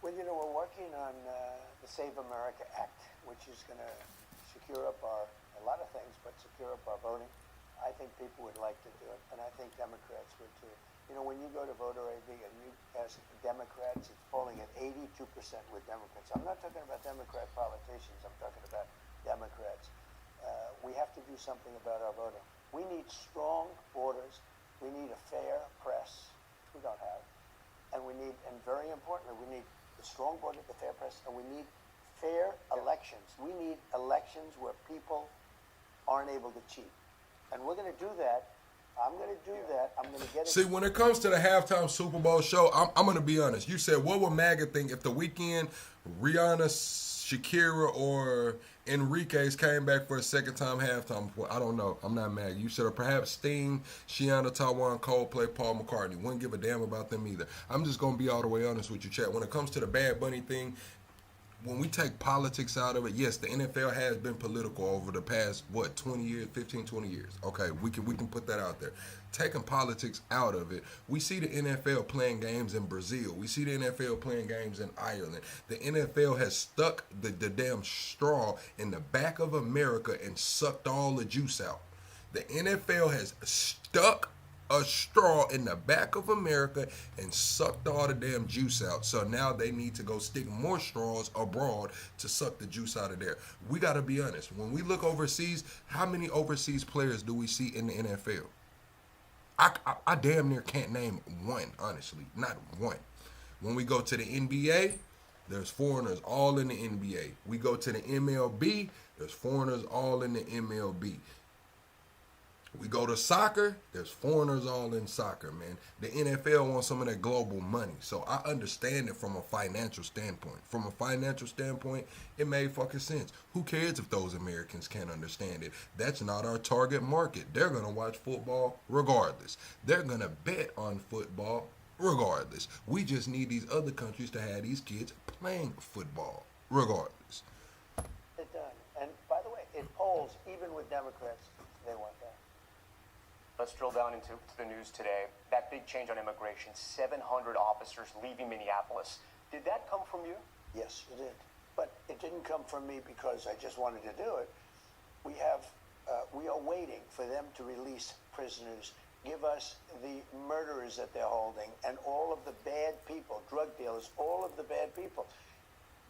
Well, you know, we're working on the Save America Act, which is going to secure up a lot of things, but secure up our voting. I think people would like to do it, and I think Democrats would too. You know, when you go to voter ID and you ask Democrats, it's polling at 82% with Democrats. I'm not talking about Democrat politicians. I'm talking about Democrats. We have to do something about our voting. We need strong borders. We need a fair press, which we don't have. And we need, and very importantly, we need the strong border, the fair press, and we need fair elections. We need elections where people aren't able to cheat. And we're going to do that. I'm going to do that. I'm going to get it. See, when it comes to the halftime Super Bowl show, I'm going to be honest. You said, what would MAGA think if the weekend Rihanna, Shakira, or Enriquez came back for a second time halftime? Well, I don't know. I'm not MAGA. You said, or perhaps Sting, Shiana, Taiwan, Coldplay, Paul McCartney. Wouldn't give a damn about them either. I'm just going to be all the way honest with you, chat. When it comes to the Bad Bunny thing, when we take politics out of it, yes, the NFL has been political over the past, 20 years, 15, 20 years. Okay, we can put that out there. Taking politics out of it, we see the NFL playing games in Brazil. We see the NFL playing games in Ireland. The NFL has stuck the damn straw in the back of America and sucked all the juice out. The NFL has stuck a straw in the back of America and sucked all the damn juice out. So now they need to go stick more straws abroad to suck the juice out of there. We got to be honest. When we look overseas, how many overseas players do we see in the NFL? I damn near can't name one, honestly. Not one. When we go to the NBA, there's foreigners all in the NBA. We go to the MLB, there's foreigners all in the MLB. We go to soccer, there's foreigners all in soccer, man. The NFL wants some of that global money. So I understand it from a financial standpoint. From a financial standpoint, it made fucking sense. Who cares if those Americans can't understand it? That's not our target market. They're going to watch football regardless. They're going to bet on football regardless. We just need these other countries to have these kids playing football regardless. It done. And by the way, it polls, even with Democrats, they want that. Let's drill down into the news today. That big change on immigration, 700 officers leaving Minneapolis. Did that come from you? Yes, it did. But it didn't come from me because I just wanted to do it. We are waiting for them to release prisoners, give us the murderers that they're holding, and all of the bad people, drug dealers, all of the bad people.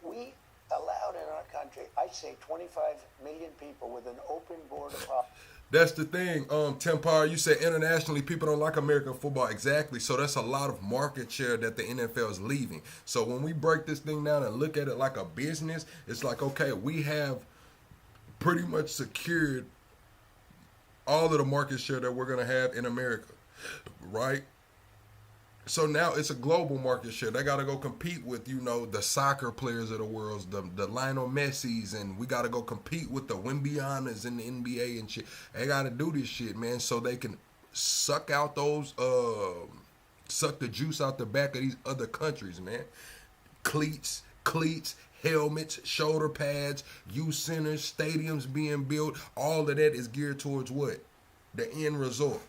We allowed in our country, I say 25 million people with an open border policy. That's the thing, Tempire. You said internationally people don't like American football. Exactly. So that's a lot of market share that the NFL is leaving. So when we break this thing down and look at it like a business, it's like, okay, we have pretty much secured all of the market share that we're going to have in America, right? So now it's a global market share. They got to go compete with, the soccer players of the world, the Lionel Messis, and we got to go compete with the Wembianas in the NBA and shit. They got to do this shit, man, so they can suck out those, suck the juice out the back of these other countries, man. Cleats, helmets, shoulder pads, youth centers, stadiums being built. All of that is geared towards what? The end result.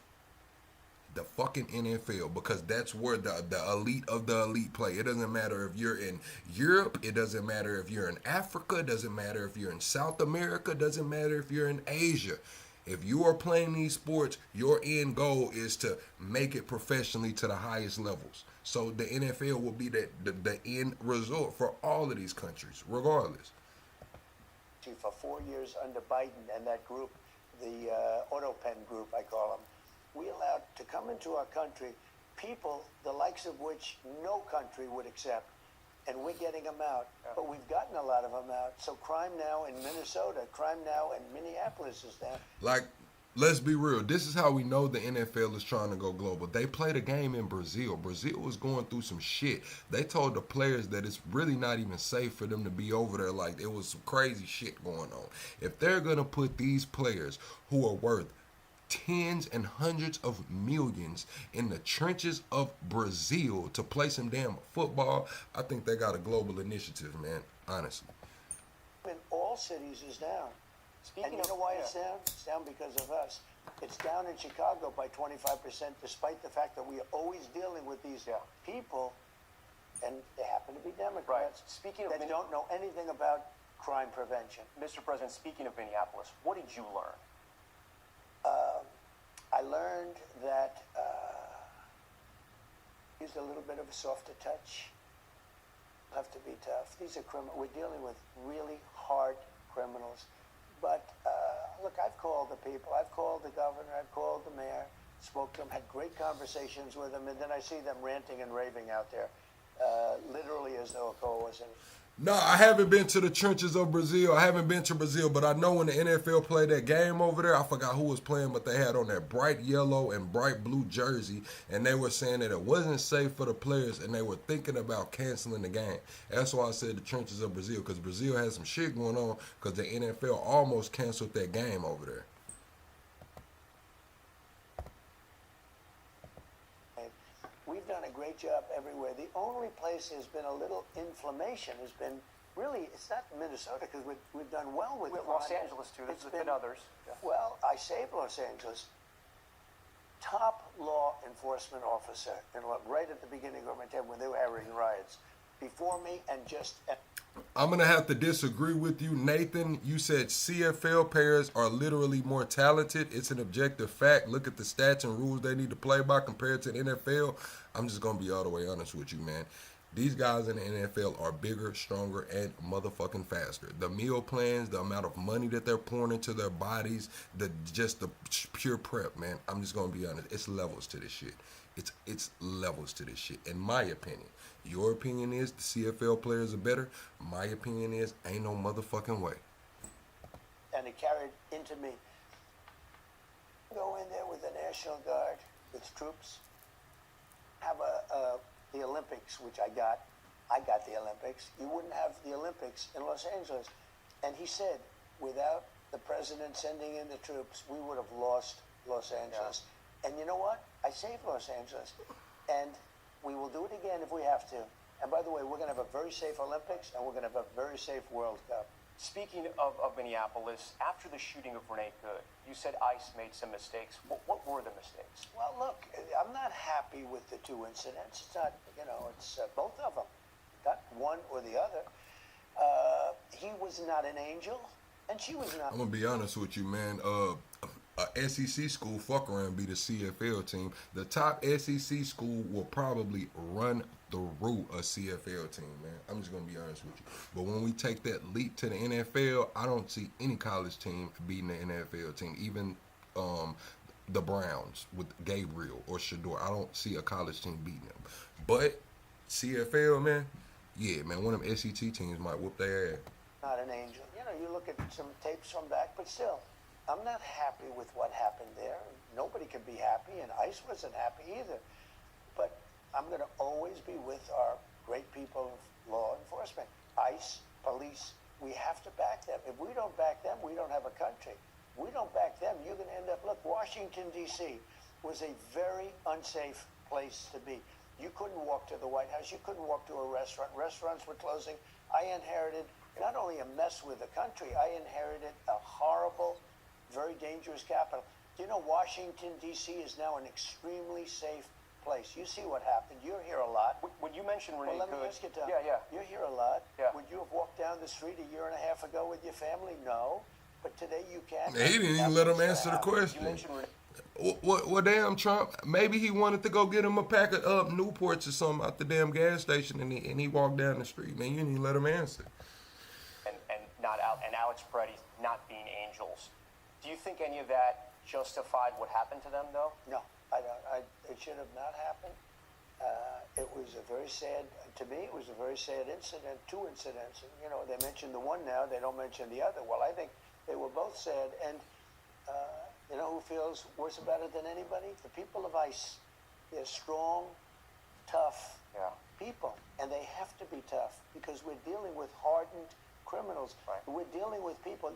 The fucking NFL, because that's where the elite of the elite play. It doesn't matter if you're in Europe. It doesn't matter if you're in Africa. It doesn't matter if you're in South America. It doesn't matter if you're in Asia. If you are playing these sports, your end goal is to make it professionally to the highest levels. So the NFL will be the end result for all of these countries, regardless. For 4 years under Biden and that group, the AutoPen group, I call them, we allowed to come into our country people the likes of which no country would accept, and we're getting them out. But we've gotten a lot of them out. So crime now in Minnesota, crime now in Minneapolis is down. Like, let's be real. This is how we know the NFL is trying to go global. They played a game in Brazil. Brazil was going through some shit. They told the players that it's really not even safe for them to be over there. Like, there was some crazy shit going on. If they're going to put these players who are worth tens and hundreds of millions in the trenches of Brazil to play some damn football, I think they got a global initiative, man, honestly. In all cities is down. And you know why it's down? It's down because of us. It's down in Chicago by 25%, despite the fact that we are always dealing with these people, and they happen to be Democrats. Right. Speaking of that don't know anything about crime prevention. Mr. President, speaking of Minneapolis, what did you learn? I learned that used a little bit of a softer touch. Have to be tough. These are criminals. We're dealing with really hard criminals. But look, I've called the people. I've called the governor. I've called the mayor. Spoke to them. Had great conversations with them. And then I see them ranting and raving out there, literally as though a call wasn't. No, I haven't been to the trenches of Brazil. I haven't been to Brazil, but I know when the NFL played that game over there, I forgot who was playing, but they had on that bright yellow and bright blue jersey, and they were saying that it wasn't safe for the players, and they were thinking about canceling the game. That's why I said the trenches of Brazil, because Brazil has some shit going on, because the NFL almost canceled that game over there. We've done a great job everywhere. The only place there's been a little inflammation has been really, it's not Minnesota, because we've done well with Los Angeles, too. There's been others. Yeah. Well, I saved Los Angeles. Top law enforcement officer, right at the beginning of my time when they were having riots, before me and just... I'm going to have to disagree with you, Nathan. You said CFL players are literally more talented. It's an objective fact. Look at the stats and rules they need to play by compared to the NFL. I'm just going to be all the way honest with you, man. These guys in the NFL are bigger, stronger, and motherfucking faster. The meal plans, the amount of money that they're pouring into their bodies, the pure prep, man. I'm just going to be honest. It's levels to this shit. It's levels to this shit, in my opinion. Your opinion is the CFL players are better. My opinion is ain't no motherfucking way. And it carried into me. Go in there with the National Guard, with troops, have the Olympics, which I got. I got the Olympics. You wouldn't have the Olympics in Los Angeles. And he said, without the president sending in the troops, we would have lost Los Angeles. Yeah. And you know what? I saved Los Angeles. And we will do it again if we have to. And by the way, we're going to have a very safe Olympics, and we're going to have a very safe World Cup. Speaking of Minneapolis, after the shooting of Renee Good, you said ICE made some mistakes. What were the mistakes? Well, look, I'm not happy with the two incidents. It's not, it's both of them, not one or the other. He was not an angel, and she was not. I'm gonna be honest with you, man. A SEC school fuck around be the CFL team. The top SEC school will probably run through a CFL team, man. I'm just gonna be honest with you. But when we take that leap to the NFL, I don't see any college team beating the NFL team. Even the Browns with Gabriel or Shador, I don't see a college team beating them. But CFL, man, yeah, man, one of them SEC teams might whoop their ass. Not an angel. You look at some tapes from back, but still, I'm not happy with what happened there. Nobody can be happy, and ICE wasn't happy either. But I'm going to always be with our great people of law enforcement. ICE, police, we have to back them. If we don't back them, we don't have a country. We don't back them, you're going to end up, look, Washington, D.C. was a very unsafe place to be. You couldn't walk to the White House. You couldn't walk to a restaurant. Restaurants were closing. I inherited not only a mess with the country, I inherited a horrible, very dangerous capital. Do you know Washington, D.C. is now an extremely safe place? You see what happened. You're here a lot. When you mentioned Renee Well, let me Good, ask you, Tom. yeah. You're here a lot. Yeah. Would you have walked down the street a year and a half ago with your family? No. But today you can. He didn't even let him answer the You question. mentioned Renee. What damn Trump? Maybe he wanted to go get him a pack of Newports or something out the damn gas station, and he walked down the street. Man, you didn't even let him answer. And Alex Peretti not being angels. Do you think any of that justified what happened to them, though? No, I don't. It should have not happened. It was a very sad, to me, it was a very sad incident, two incidents. And, they mention the one now, they don't mention the other. Well, I think they were both sad. And who feels worse about it than anybody? The people of ICE. They're strong, tough people. And they have to be tough because we're dealing with hardened criminals. Right. We're dealing with people,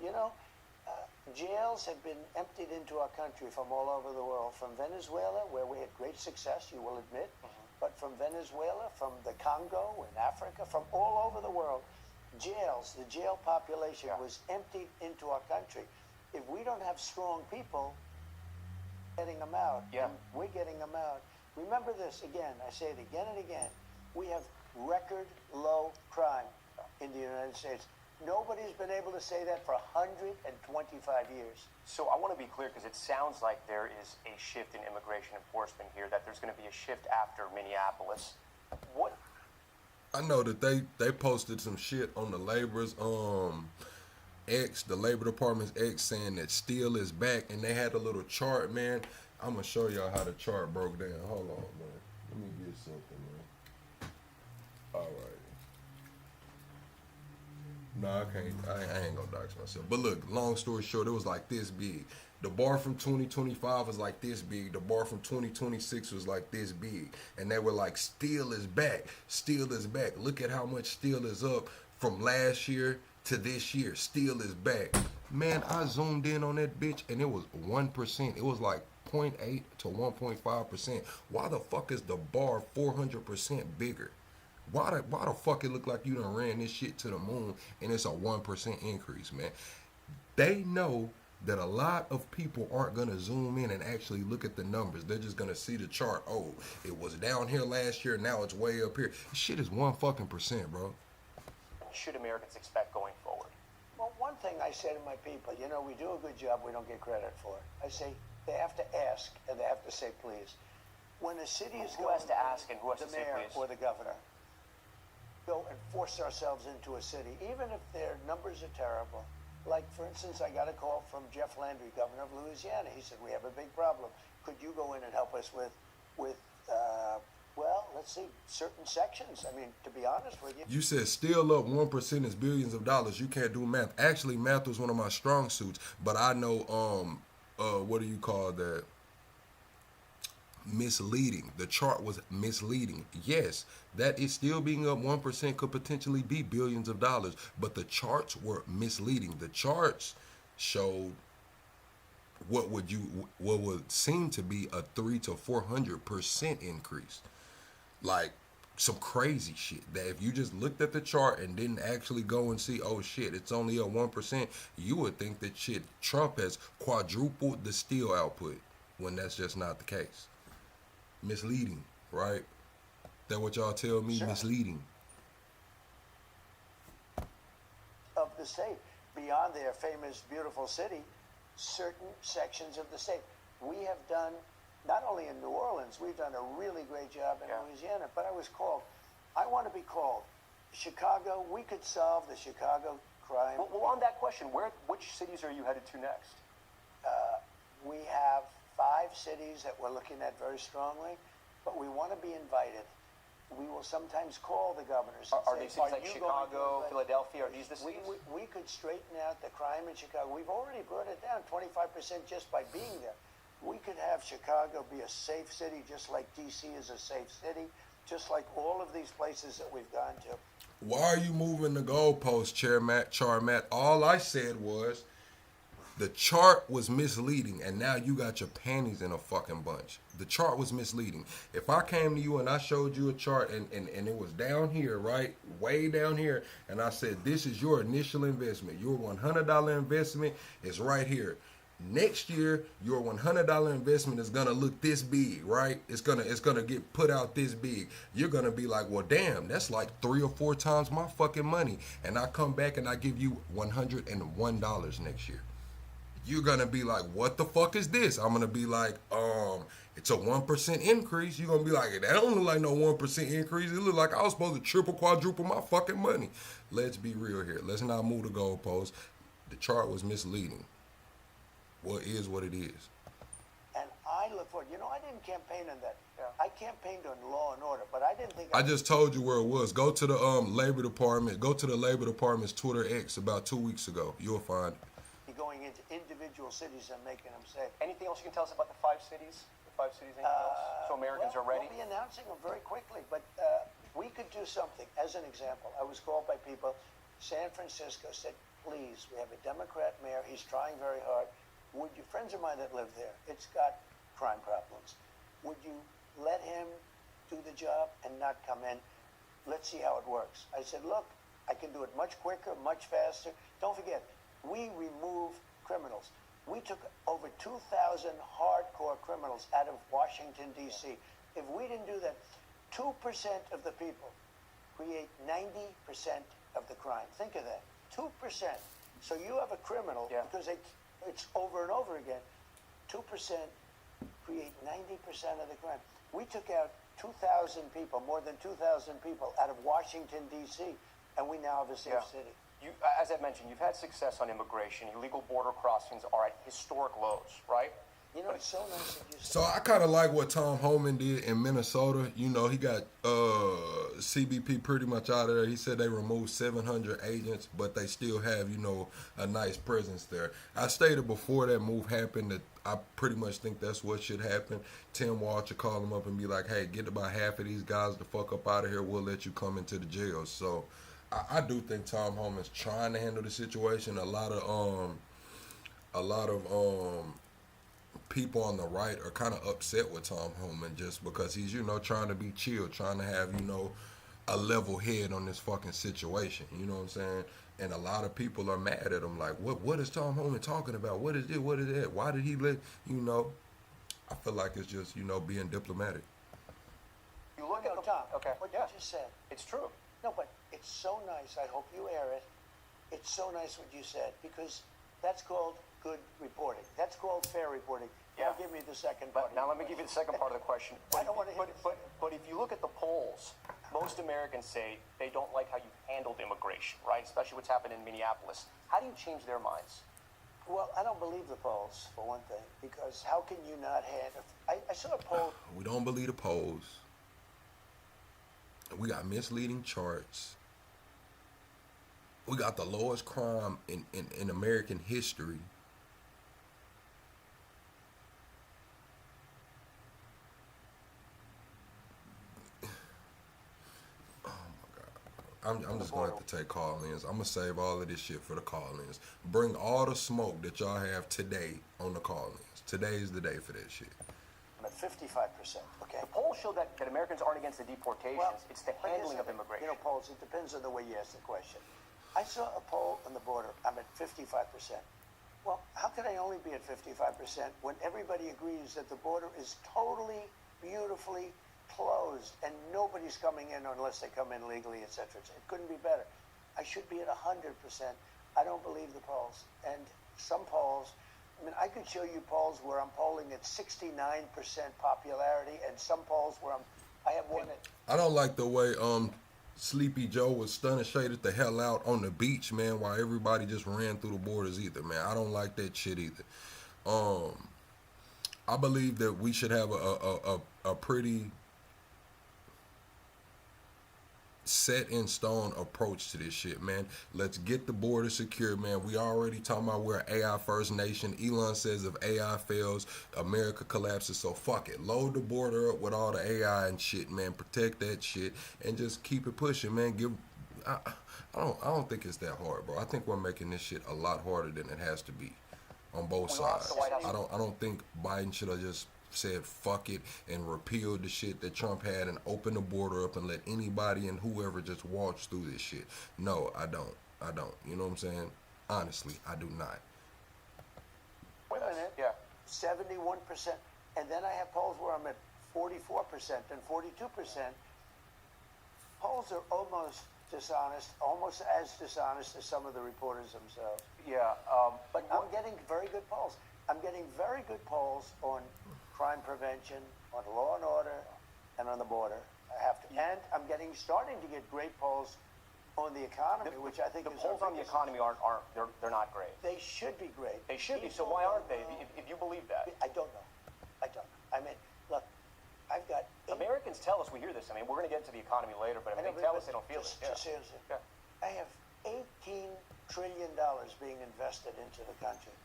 jails have been emptied into our country from all over the world, from Venezuela, where we had great success, you will admit, but from Venezuela, from the Congo in Africa, from all over the world, the jail population was emptied into our country. If we don't have strong people, getting them out, and we're getting them out. Remember this again, I say it again and again, we have record low crime in the United States. Nobody's been able to say that for 125 years. So I want to be clear because it sounds like there is a shift in immigration enforcement here, that there's going to be a shift after Minneapolis. What? I know that they posted some shit on the labor's X, the Labor Department's X, saying that steel is back, and they had a little chart, man. I'm gonna show y'all how the chart broke down. Hold on, man. Let me get something, man. All right. No, I can't. I ain't gonna dox myself. But look, long story short, it was like this big. The bar from 2025 was like this big. The bar from 2026 was like this big. And they were like, steel is back. Steel is back. Look at how much steel is up from last year to this year. Steel is back. Man, I zoomed in on that bitch and it was 1%. It was like 0.8 to 1.5%. Why the fuck is the bar 400% bigger? Why the fuck it look like you done ran this shit to the moon and it's a 1% increase, man? They know that a lot of people aren't going to zoom in and actually look at the numbers. They're just going to see the chart. Oh, it was down here last year, now it's way up here. This shit is 1%, bro. Should Americans expect going forward? Well, one thing I say to my people, we do a good job, we don't get credit for it. I say they have to ask and they have to say please. When a city is Who has to ask and who has to say the mayor please? or the governor, go and force ourselves into a city, even if their numbers are terrible. Like, for instance, I got a call from Jeff Landry, governor of Louisiana. He said, we have a big problem. Could you go in and help us with let's see, certain sections? I mean, to be honest with you. You said still up 1% is billions of dollars. You can't do math. Actually, math was one of my strong suits, but I know, what do you call that? Misleading. The chart was misleading. Yes, that is still being up 1% could potentially be billions of dollars, but the charts were misleading. The charts showed what would seem to be a 300 to 400% increase. Like some crazy shit that if you just looked at the chart and didn't actually go and see, oh shit, it's only up 1%, you would think that shit, Trump has quadrupled the steel output, when that's just not the case. Misleading, right? That what y'all tell me? Sure. Misleading. Of the state, beyond their famous, beautiful city, certain sections of the state. We have done, not only in New Orleans, we've done a really great job in Louisiana, but I was called. I want to be called. Chicago, we could solve the Chicago crime. Well, on that question, which cities are you headed to next? We have 5 cities that we're looking at very strongly, but we want to be invited. We will sometimes call the governors. Are they cities like Chicago, Philadelphia? Are these the cities? We could straighten out the crime in Chicago. We've already brought it down 25% just by being there. We could have Chicago be a safe city, just like D.C. is a safe city, just like all of these places that we've gone to. Why are you moving the goalpost, Char-Matt? All I said was the chart was misleading, and now you got your panties in a fucking bunch. The chart was misleading. If I came to you and I showed you a chart and it was down here, right, way down here, and I said, this is your initial investment. Your $100 investment is right here. Next year, your $100 investment is gonna look this big, right? It's gonna get put out this big. You're gonna be like, well, damn, that's like 3 or 4 times my fucking money. And I come back and I give you $101 next year. You're gonna be like, what the fuck is this? I'm gonna be like, it's a 1% increase. You're gonna be like, that don't look like no 1% increase. It look like I was supposed to triple, quadruple my fucking money. Let's be real here. Let's not move the goalposts. The chart was misleading. What is what it is. And I look forward. You know, I didn't campaign on that. Yeah. I campaigned on law and order, but I didn't think. I just told you where it was. Go to the Labor Department. Go to the Labor Department's Twitter X about 2 weeks ago. You'll find it. Going into individual cities and making them safe. Anything else you can tell us about the 5 cities? The 5 cities, anything else? So Americans are ready? We'll be announcing them very quickly, but we could do something. As an example, I was called by people. San Francisco said, please, we have a Democrat mayor. He's trying very hard. Would you, friends of mine that live there, it's got crime problems. Would you let him do the job and not come in? Let's see how it works. I said, look, I can do it much quicker, much faster. Don't forget, we remove criminals. We took over 2,000 hardcore criminals out of Washington, D.C. If we didn't do that, 2% of the people create 90% of the crime. Think of that, 2%. So you have a criminal, because it's over and over again, 2% create 90% of the crime. We took out 2,000 people, more than 2,000 people out of Washington, D.C., and we now have a safe city. You, as I mentioned, you've had success on immigration. Illegal border crossings are at historic lows, right? You know, it's so nice that you So I kind of like what Tom Homan did in Minnesota. You know, he got CBP pretty much out of there. He said they removed 700 agents, but they still have, you know, a nice presence there. I stated before that move happened that I pretty much think that's what should happen. Tim Walsh should call him up and be like, hey, get about half of these guys the fuck up out of here. We'll let you come into the jail. So I do think Tom Homan's trying to handle the situation. A lot of people on the right are kind of upset with Tom Homan just because he's, you know, trying to be chill, trying to have, you know, a level head on this fucking situation. You know what I'm saying? And a lot of people are mad at him. Like, what is Tom Homan talking about? What is it? What is that? Why did he let, you know? I feel like it's just, you know, being diplomatic. You look at Tom, okay, what you just said. It's true. No, but it's so nice. I hope you air it. It's so nice what you said, because that's called good reporting. That's called fair reporting. Yeah. Now give me the second But part. now let me give you the second part of the question. I don't want to hear But if you look at the polls, most Americans say they don't like how you handled immigration, right? Especially what's happened in Minneapolis. How do you change their minds? Well, I don't believe the polls, for one thing, because how can you not handle... I saw a poll... We don't believe the polls. We got misleading charts. We got the lowest crime in American history. Oh my God. I'm just going to have to take call-ins. I'm going to save all of this shit for the call-ins. Bring all the smoke that y'all have today on the call-ins. Today's the day for that shit. 55%. Okay. The polls show that Americans aren't against the deportations. It's the but handling here's of immigration. You know, polls, it depends on the way you ask the question. I saw a poll on the border. I'm at 55%. Well, how can I only be at 55% when everybody agrees that the border is totally, beautifully closed and nobody's coming in unless they come in legally, et cetera. It couldn't be better. I should be at 100%. I don't believe the polls. And some polls, I mean, I could show you polls where I'm polling at 69% popularity and some polls where I have one at... I don't like the way Sleepy Joe was stunning shaded the hell out on the beach, man, while everybody just ran through the borders either, man. I don't like that shit either. I believe that we should have a pretty set in stone approach to this shit, man. Let's get the border secure, man. We already talking about we're an AI first nation. Elon says if AI fails, America collapses. So fuck it. Load the border up with all the AI and shit, man. Protect that shit and just keep it pushing, man. I don't think it's that hard, bro. I think we're making this shit a lot harder than it has to be on both sides. I don't think Biden should have just said fuck it and repealed the shit that Trump had and opened the border up and let anybody and whoever just waltz through this shit. No, I don't. You know what I'm saying? Honestly, I do not. Wait a minute. Yeah. 71%. And then I have polls where I'm at 44% and 42%. Polls are almost dishonest, almost as dishonest as some of the reporters themselves. Yeah. But I'm getting very good polls. I'm getting very good polls on crime prevention, on law and order, and on the border. I have to. And I'm starting to get great polls on the economy, which I think the is polls on the economy aren't they're not great. They should be great. They should be. So why aren't they? If you believe that, I don't know. I mean, look, I've got Americans tell us we hear this. I mean, we're going to get into the economy later, but they tell us they don't feel it. Yeah. I have $18 trillion being invested into the country.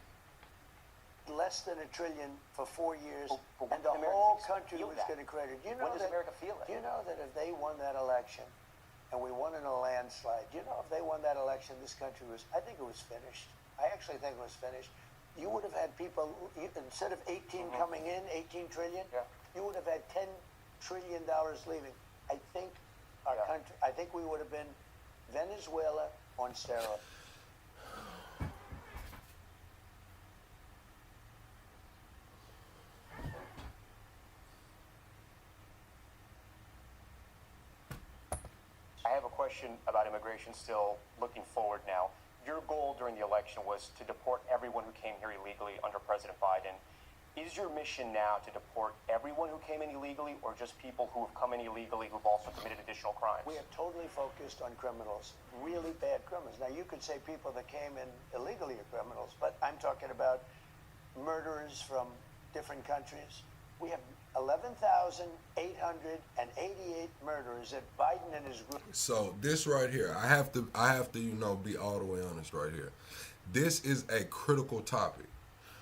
Less than $1 trillion for 4 years, and the whole country was going to create it. When does America feel it? Do you know that if they won that election, and we won in a landslide, do you know if they won that election, this country I think it was finished. I actually think it was finished. You would have had people, instead of 18 coming in, 18 trillion, you would have had $10 trillion leaving. I think our country, I think we would have been Venezuela on steroids. I have a question about immigration still looking forward now. Your goal during the election was to deport everyone who came here illegally under President Biden. Is your mission now to deport everyone who came in illegally or just people who have come in illegally who've also committed additional crimes? We are totally focused on criminals, really bad criminals. Now, you could say people that came in illegally are criminals, but I'm talking about murderers from different countries. We have 11,888 murderers that Biden and his group. So this right here, I have to, be all the way honest right here. This is a critical topic.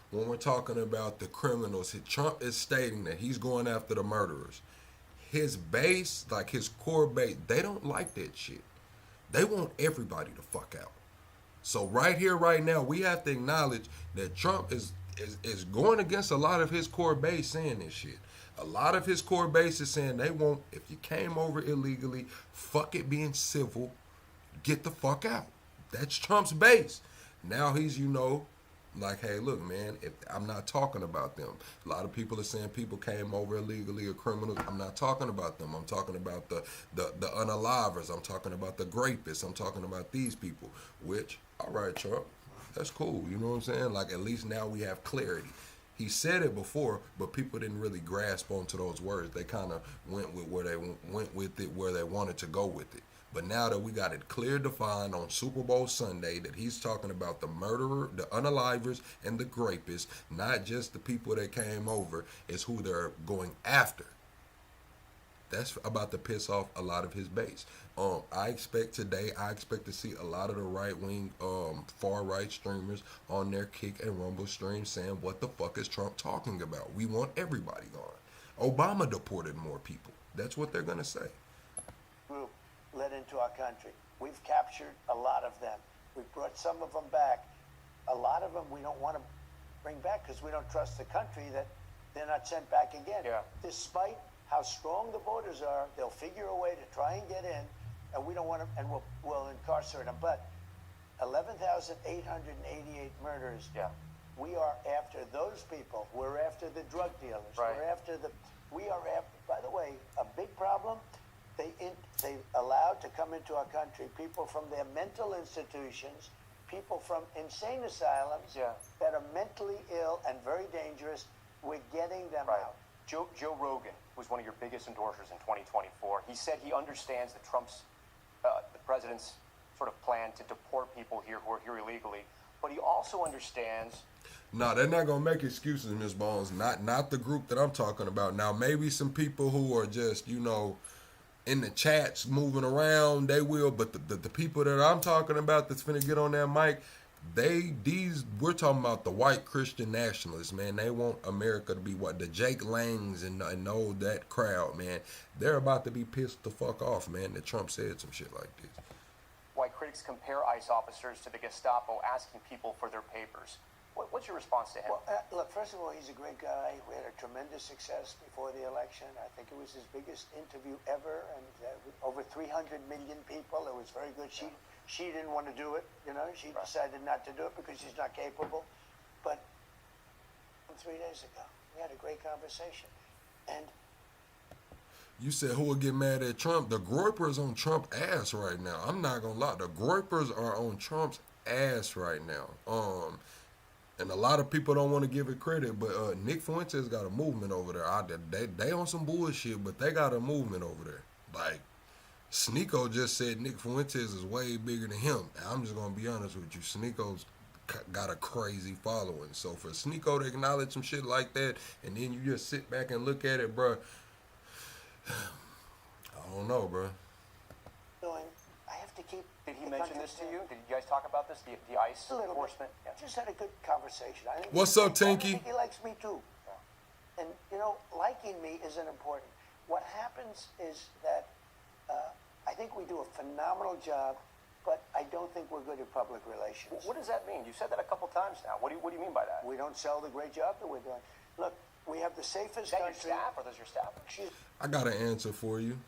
When we're talking about the criminals, Trump is stating that he's going after the murderers. His base, like his core base, they don't like that shit. They want everybody to fuck out. So right here, right now, we have to acknowledge that Trump is going against a lot of his core base saying this shit. A lot of his core base is saying they want, if you came over illegally, fuck it being civil, get the fuck out. That's Trump's base. Now he's, like, hey, look, man, I'm not talking about them. A lot of people are saying people came over illegally or criminals. I'm not talking about them. I'm talking about the unalivers. I'm talking about the grapists. I'm talking about these people, which, all right, Trump, that's cool. You know what I'm saying? Like, at least now we have clarity. He said it before, but people didn't really grasp onto those words. They kind of went with where they wanted to go with it. But now that we got it clear defined on Super Bowl Sunday that he's talking about the murderer, the unalivers, and the grapists, not just the people that came over, is who they're going after. That's about to piss off a lot of his base. I expect to see a lot of the right-wing, far-right streamers on their Kick and Rumble stream saying, what the fuck is Trump talking about? We want everybody gone. Obama deported more people. That's what they're going to say. Group led into our country. We've captured a lot of them. We've brought some of them back. A lot of them we don't want to bring back because we don't trust the country that they're not sent back again. Yeah. Despite how strong the borders are, they'll figure a way to try and get in, and we don't want them, and we'll incarcerate them. But 11,888 murders. Yeah. We are after those people. We're after the drug dealers. Right. We are after, by the way, a big problem. They allowed to come into our country people from their mental institutions, people from insane asylums that are mentally ill and very dangerous. We're getting them out. Joe Rogan was one of your biggest endorsers in 2024. He said he understands that the president's sort of plan to deport people here who are here illegally, but he also understands. No, they're not gonna make excuses, Ms. Bones. Not the group that I'm talking about. Now, maybe some people who are just, in the chats moving around, they will. But the people that I'm talking about that's finna get on that mic, we're talking about the white Christian nationalists, man. They want America to be the Jake Langs and all that crowd, man. They're about to be pissed the fuck off, man, that Trump said some shit like this. Why critics compare ICE officers to the Gestapo asking people for their papers. What's your response to him? Well, look, first of all, he's a great guy. We had a tremendous success before the election. I think it was his biggest interview ever, and over 300 million people. It was very good. She didn't want to do it, She decided not to do it because she's not capable. But 3 days ago, we had a great conversation. And you said who would get mad at Trump? The Groypers on Trump ass right now. I'm not gonna lie. The Groypers are on Trump's ass right now. And a lot of people don't want to give it credit, but Nick Fuentes got a movement over there. They on some bullshit, but they got a movement over there. Like, Sneeko just said Nick Fuentes is way bigger than him. And I'm just going to be honest with you. Sneeko's got a crazy following. So for Sneeko to acknowledge some shit like that, and then you just sit back and look at it, bro, I don't know, bro. I have to keep. Did he mention this to you? Did you guys talk about this? The ICE enforcement? Yeah. Just had a good conversation. What's up, Tinky? I think he likes me too. And, liking me isn't important. What happens is that I think we do a phenomenal job, but I don't think we're good at public relations. What does that mean? You said that a couple times now. What do you mean by that? We don't sell the great job that we're doing. Look, we have the safest Is that country. your staff, or does your staff? I got an answer for you.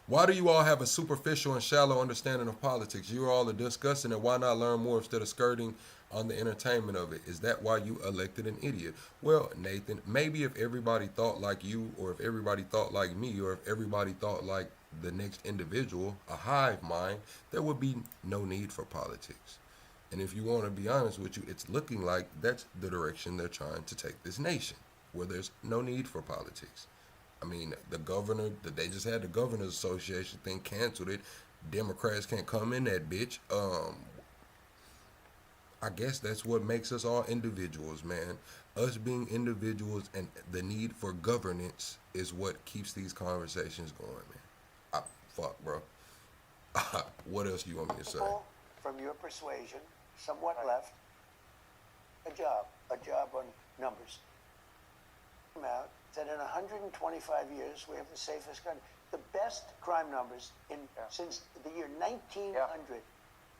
Why do you all have a superficial and shallow understanding of politics? You all are discussing it. Why not learn more instead of skirting on the entertainment of it? Is that why you elected an idiot? Well, Nathan, maybe if everybody thought like you, or if everybody thought like me, or if everybody thought like the next individual, a hive mind, there would be no need for politics. And if you want to be honest with you, it's looking like that's the direction they're trying to take this nation, where there's no need for politics. I mean, the governor, they just had the Governors Association thing canceled it. Democrats can't come in that bitch. I guess that's what makes us all individuals, man. Us being individuals and the need for governance is what keeps these conversations going, man. Fuck, bro. What else do you want me to say? People from your persuasion, somewhat left, a job on numbers. Come out. That in 125 years, we have the safest country. The best crime numbers since the year 1900.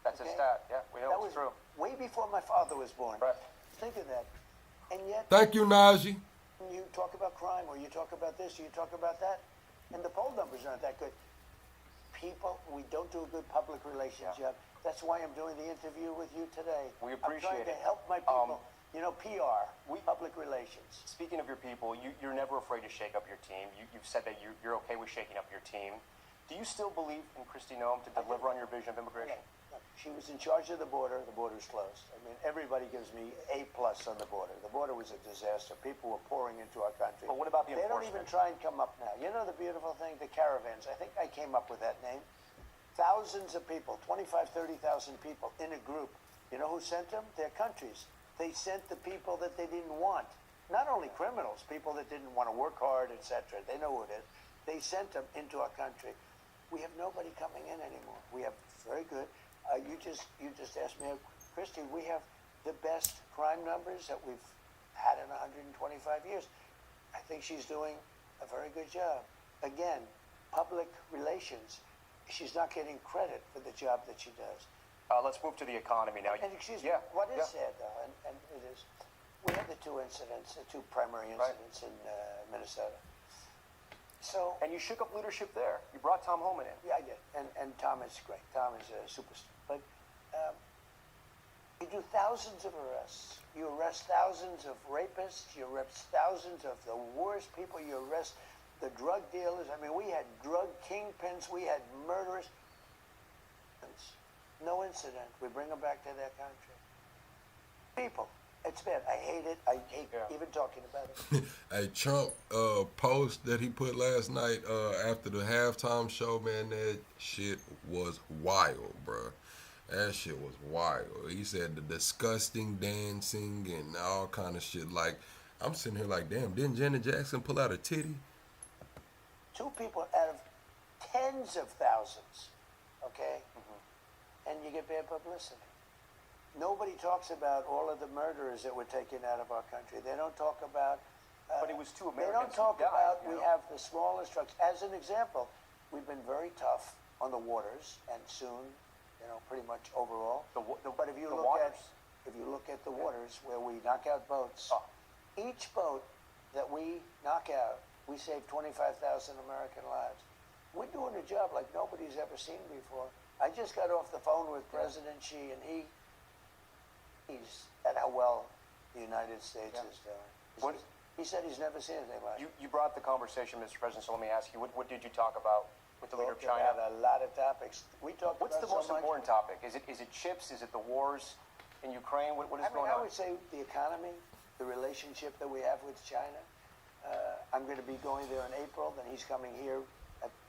That's a stat. Yeah, we know it's true. Way before my father was born. Right. Think of that. And yet, Thank you, Najee. you talk about crime, or you talk about this, or you talk about that, and the poll numbers aren't that good. People, we don't do a good public relations job. That's why I'm doing the interview with you today. We appreciate I'm trying it. to help my people. PR, public relations. Speaking of your people, you're never afraid to shake up your team. You've said that you're okay with shaking up your team. Do you still believe in Kristi Noem to deliver on your vision of immigration? Yeah. She was in charge of the border. The border's closed. I mean, everybody gives me A+ on the border. The border was a disaster. People were pouring into our country. But what about the They don't enforcement? even try and come up now. You know the beautiful thing? The caravans. I think I came up with that name. Thousands of people, 25, 30,000 people in a group. You know who sent them? Their countries. They sent the people that they didn't want. Not only criminals, people that didn't want to work hard, etc. They know who it is. They sent them into our country. We have nobody coming in anymore. We have very good. You just asked me, Kristi, we have the best crime numbers that we've had in 125 years. I think she's doing a very good job. Again, public relations. She's not getting credit for the job that she does. Let's move to the economy now. And excuse me, Yeah, what is yeah. sad though, and it is, we had the two incidents, the two primary incidents in Minnesota. So, And you shook up leadership there. You brought Tom Homan in. yeah, I did. And Tom is great. Tom is a superstar. But you do thousands of arrests. You arrest thousands of rapists. You arrest thousands of the worst people. You arrest the drug dealers. I mean, we had drug kingpins. We had murderers. No incident. We bring them back to their country. People. It's bad. I hate it. I hate even talking about it. Hey, Trump post that he put last night after the halftime show, man, that shit was wild, bro. That shit was wild. He said the disgusting dancing and all kind of shit. Like, I'm sitting here like, damn, didn't Janet Jackson pull out a titty? 2 people out of tens of thousands, okay? And you get bad publicity. Nobody talks about all of the murderers that were taken out of our country. They don't talk about... But it was 2 They Americans don't talk who died, about you we know? have the smallest trucks. As an example, we've been very tough on the waters, and soon, pretty much overall. But if you look at the waters where we knock out boats, each boat that we knock out, we save 25,000 American lives. We're doing a job like nobody's ever seen before. I just got off the phone with President Xi, and he's at how well the United States is doing. He said he's never seen anything like it. You brought the conversation, Mr. President, so let me ask you, what did you talk about with the leader of Talked China? about a lot of topics. We talked What's about the most so much. important topic? Is it chips? Is it the wars in Ukraine? What is going I on? would say the economy, the relationship that we have with China. I'm going to be going there in April. Then he's coming here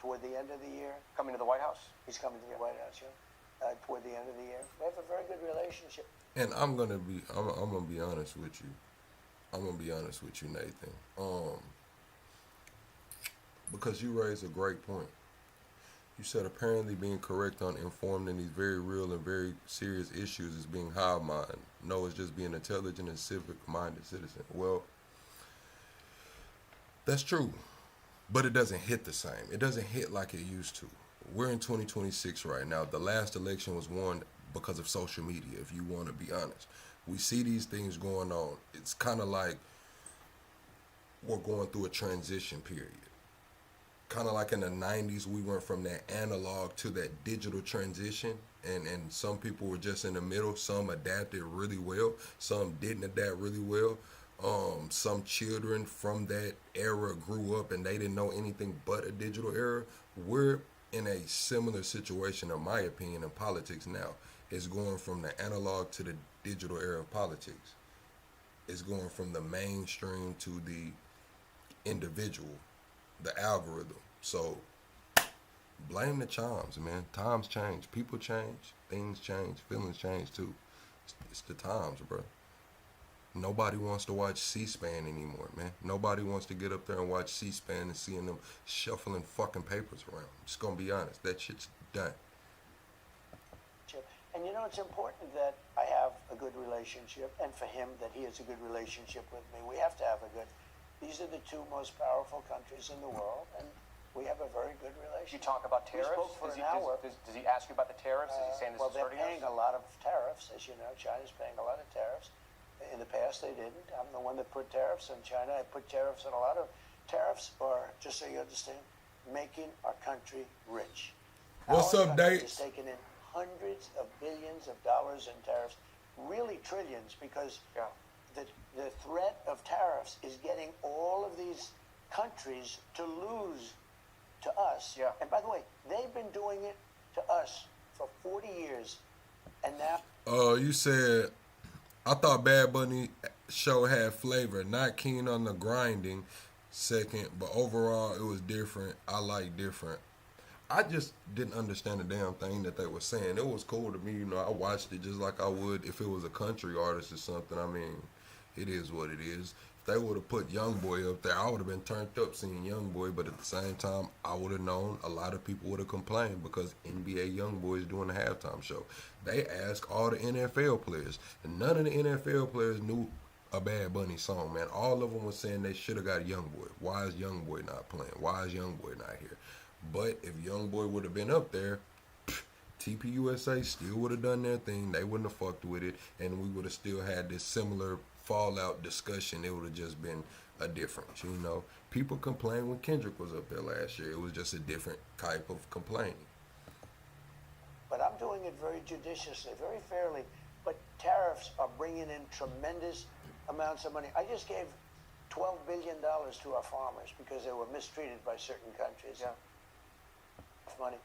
toward the end of the year. Coming to the White House? He's coming to the White House, toward the end of the year. We have a very good relationship. And I'm gonna be honest with you. I'm gonna be honest with you, Nathan. Because you raised a great point. You said apparently being correct on informed in these very real and very serious issues is being high-minded. No, it's just being intelligent and civic-minded citizen. Well, that's true, but it doesn't hit the same. It doesn't hit like it used to. We're in 2026 right now. The last election was won because of social media, if you want to be honest. We see these things going on. It's kind of like we're going through a transition period. Kind of like in the 90s, we went from that analog to that digital transition, and some people were just in the middle. Some adapted really well. Some didn't adapt really well. Some children from that era grew up and they didn't know anything but a digital era. We're in a similar situation, in my opinion, in politics now. It's going from the analog to the digital era of politics. It's going from the mainstream to the individual, the algorithm. So blame the chimes, man. Times change, people change, things change, feelings change too. It's the times, bro. Nobody wants to watch C-SPAN anymore, man. Nobody wants to get up there and watch C-SPAN and seeing them shuffling fucking papers around. I'm just gonna be honest, that shit's done. And it's important that I have a good relationship, and for him that he has a good relationship with me. We have to have a good. These are the 2 most powerful countries in the world, and we have a very good relationship. You talk about tariffs? We spoke for an hour. Does he ask you about the tariffs? Is he saying this Well, is they're hurting paying us? a lot of tariffs, as you know. China's paying a lot of tariffs. In the past, they didn't. I'm the one that put tariffs on China. I put tariffs on a lot of tariffs, or just so you understand, making our country rich. What's Our up, country Dates? is taking in hundreds of billions of dollars in tariffs, really trillions, because the threat of tariffs is getting all of these countries to lose to us. Yeah. And by the way, they've been doing it to us for 40 years, and now. You said, I thought Bad Bunny show had flavor. Not keen on the grinding, second, but overall it was different. I like different. I just didn't understand the damn thing that they were saying. It was cool to me, I watched it just like I would if it was a country artist or something. I mean, it is what it is. If they would have put YoungBoy up there, I would have been turned up seeing YoungBoy, but at the same time, I would have known a lot of people would have complained because NBA YoungBoy is doing the halftime show. They asked all the NFL players, and none of the NFL players knew a Bad Bunny song, man. All of them were saying they should have got YoungBoy. Why is YoungBoy not playing? Why is YoungBoy not here? But if YoungBoy would have been up there, TPUSA still would have done their thing. They wouldn't have fucked with it, and we would have still had this similar fallout discussion. It would have just been a difference, you know. People complained when Kendrick was up there last year. It was just a different type of complaining. But I'm doing it very judiciously, very fairly. But tariffs are bringing in tremendous amounts of money. I just gave $12 billion to our farmers because they were mistreated by certain countries. Yeah. Money.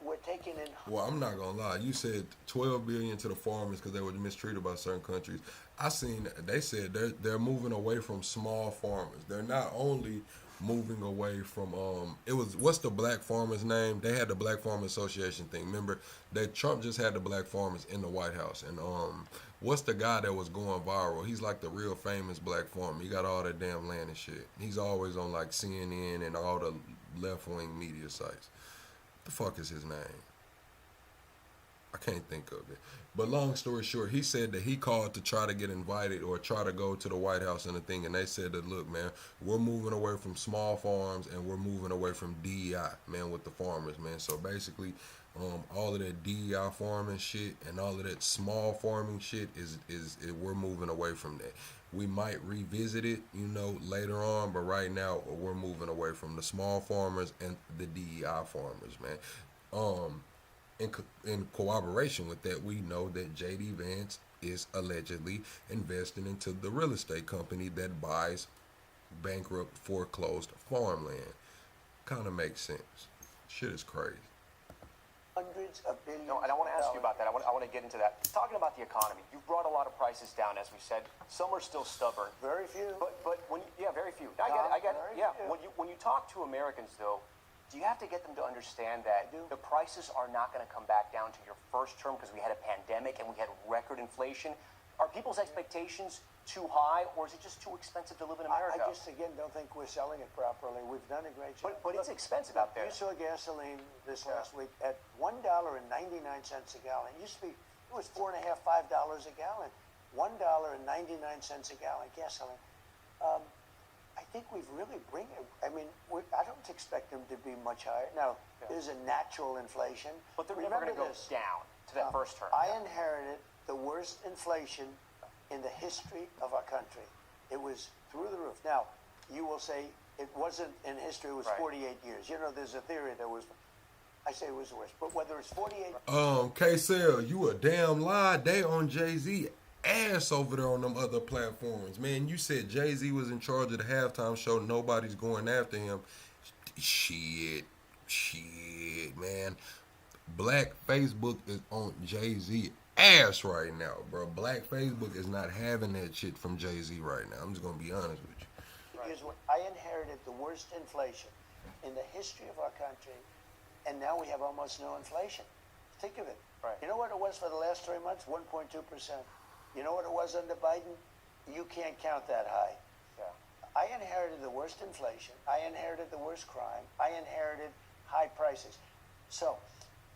We're taking in. Well, I'm not gonna lie. You said 12 billion to the farmers because they were mistreated by certain countries. I seen they said they're moving away from small farmers. They're not only moving away from it was, what's the black farmers name? They had the Black Farmer Association thing. Remember that Trump just had the black farmers in the White House, and what's the guy that was going viral? He's like the real famous black farmer. He got all that damn land and shit. He's always on like CNN and all the left wing media sites. The fuck is his name? I can't think of it. But long story short, he said that he called to try to get invited or try to go to the White House and the thing, and they said that, look, man, we're moving away from small farms and we're moving away from DEI, man, with the farmers, man. So basically, all of that DEI farming shit and all of that small farming shit is we're moving away from that. We might revisit it, you know, later on, but right now we're moving away from the small farmers and the DEI farmers, man. In cooperation with that, we know that J.D. Vance is allegedly investing into the real estate company that buys bankrupt, foreclosed farmland. Kind of makes sense. Shit is crazy. Hundreds of billions. No, and I want to ask you about that. I want to get into that. Talking about the economy, you've brought a lot of prices down, as we said. Some are still stubborn. Very few. But when very few. I get it. Yeah. When you talk to Americans, though, do you have to get them to understand that the prices are not going to come back down to your first term because we had a pandemic and we had record inflation? Are people's expectations too high, or is it just too expensive to live in America? I just, again, don't think we're selling it properly. We've done a great job. But it's expensive out there. You saw gasoline this last week at $1.99 a gallon. It used to be, it was $4.5, $5 a gallon. $1.99 a gallon gasoline. I think we've really I mean, I don't expect them to be much higher. Now, there's a natural inflation. But they're never going to go down to that first term. I inherited the worst inflation in the history of our country. It was through the roof. Now, you will say it wasn't in history, it was 48 years. You know, there's a theory that was, I say it was the worst. But whether it's 48... K-Cell, you a damn lie. They on Jay-Z ass over there on them other platforms. Man, you said Jay-Z was in charge of the halftime show. Nobody's going after him. Shit, man. Black Facebook is on Jay-Z ass right now, bro. Black Facebook is not having that shit from Jay-Z right now. I'm just gonna be honest with you. Here's what I inherited: the worst inflation in the history of our country, and now we have almost no inflation. Think of it. Right. You know what it was for the last 3 months? 1.2%. You know what it was under Biden? You can't count that high. Yeah. I inherited the worst inflation. I inherited the worst crime. I inherited high prices. So,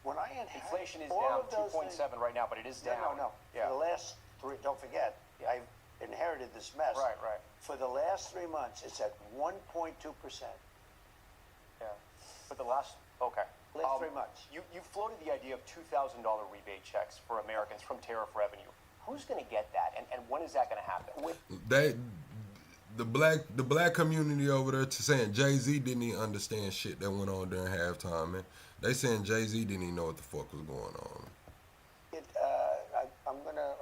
when I inherited inflation is all down of those 2.7 right now, but it is down. No. Yeah. For the last three, don't forget, I inherited this mess. Right. For the last 3 months, it's at 1.2%. Yeah. For the last, okay. Last 3 months. You floated the idea of $2,000 rebate checks for Americans from tariff revenue. Who's going to get that, and when is that going to happen? The black community over there saying Jay-Z didn't even understand shit that went on during halftime, man. They saying Jay-Z didn't even know what the fuck was going on.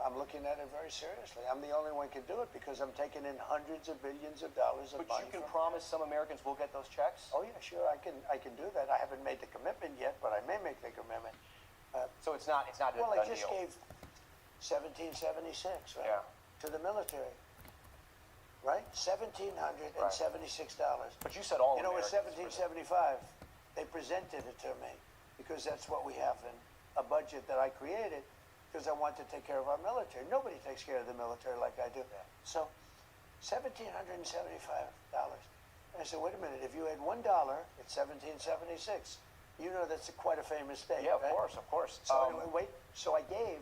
I'm looking at it very seriously. I'm the only one who can do it because I'm taking in hundreds of billions of dollars of money. But you can promise some Americans will get those checks? Oh yeah, sure. I can do that. I haven't made the commitment yet, but I may make the commitment. So it's not a done deal. Well, I just gave $1,776, right? Yeah. To the military. Right? $1,776. But you said all You know, it was Americans. $1,775. They presented it to me because that's what we have in a budget that I created because I want to take care of our military. Nobody takes care of the military like I do. Yeah. So, $1,775. And I said, wait a minute, if you had $1, it's $1,776. You know that's quite a famous state, Yeah, right? of course. So anyway, so I gave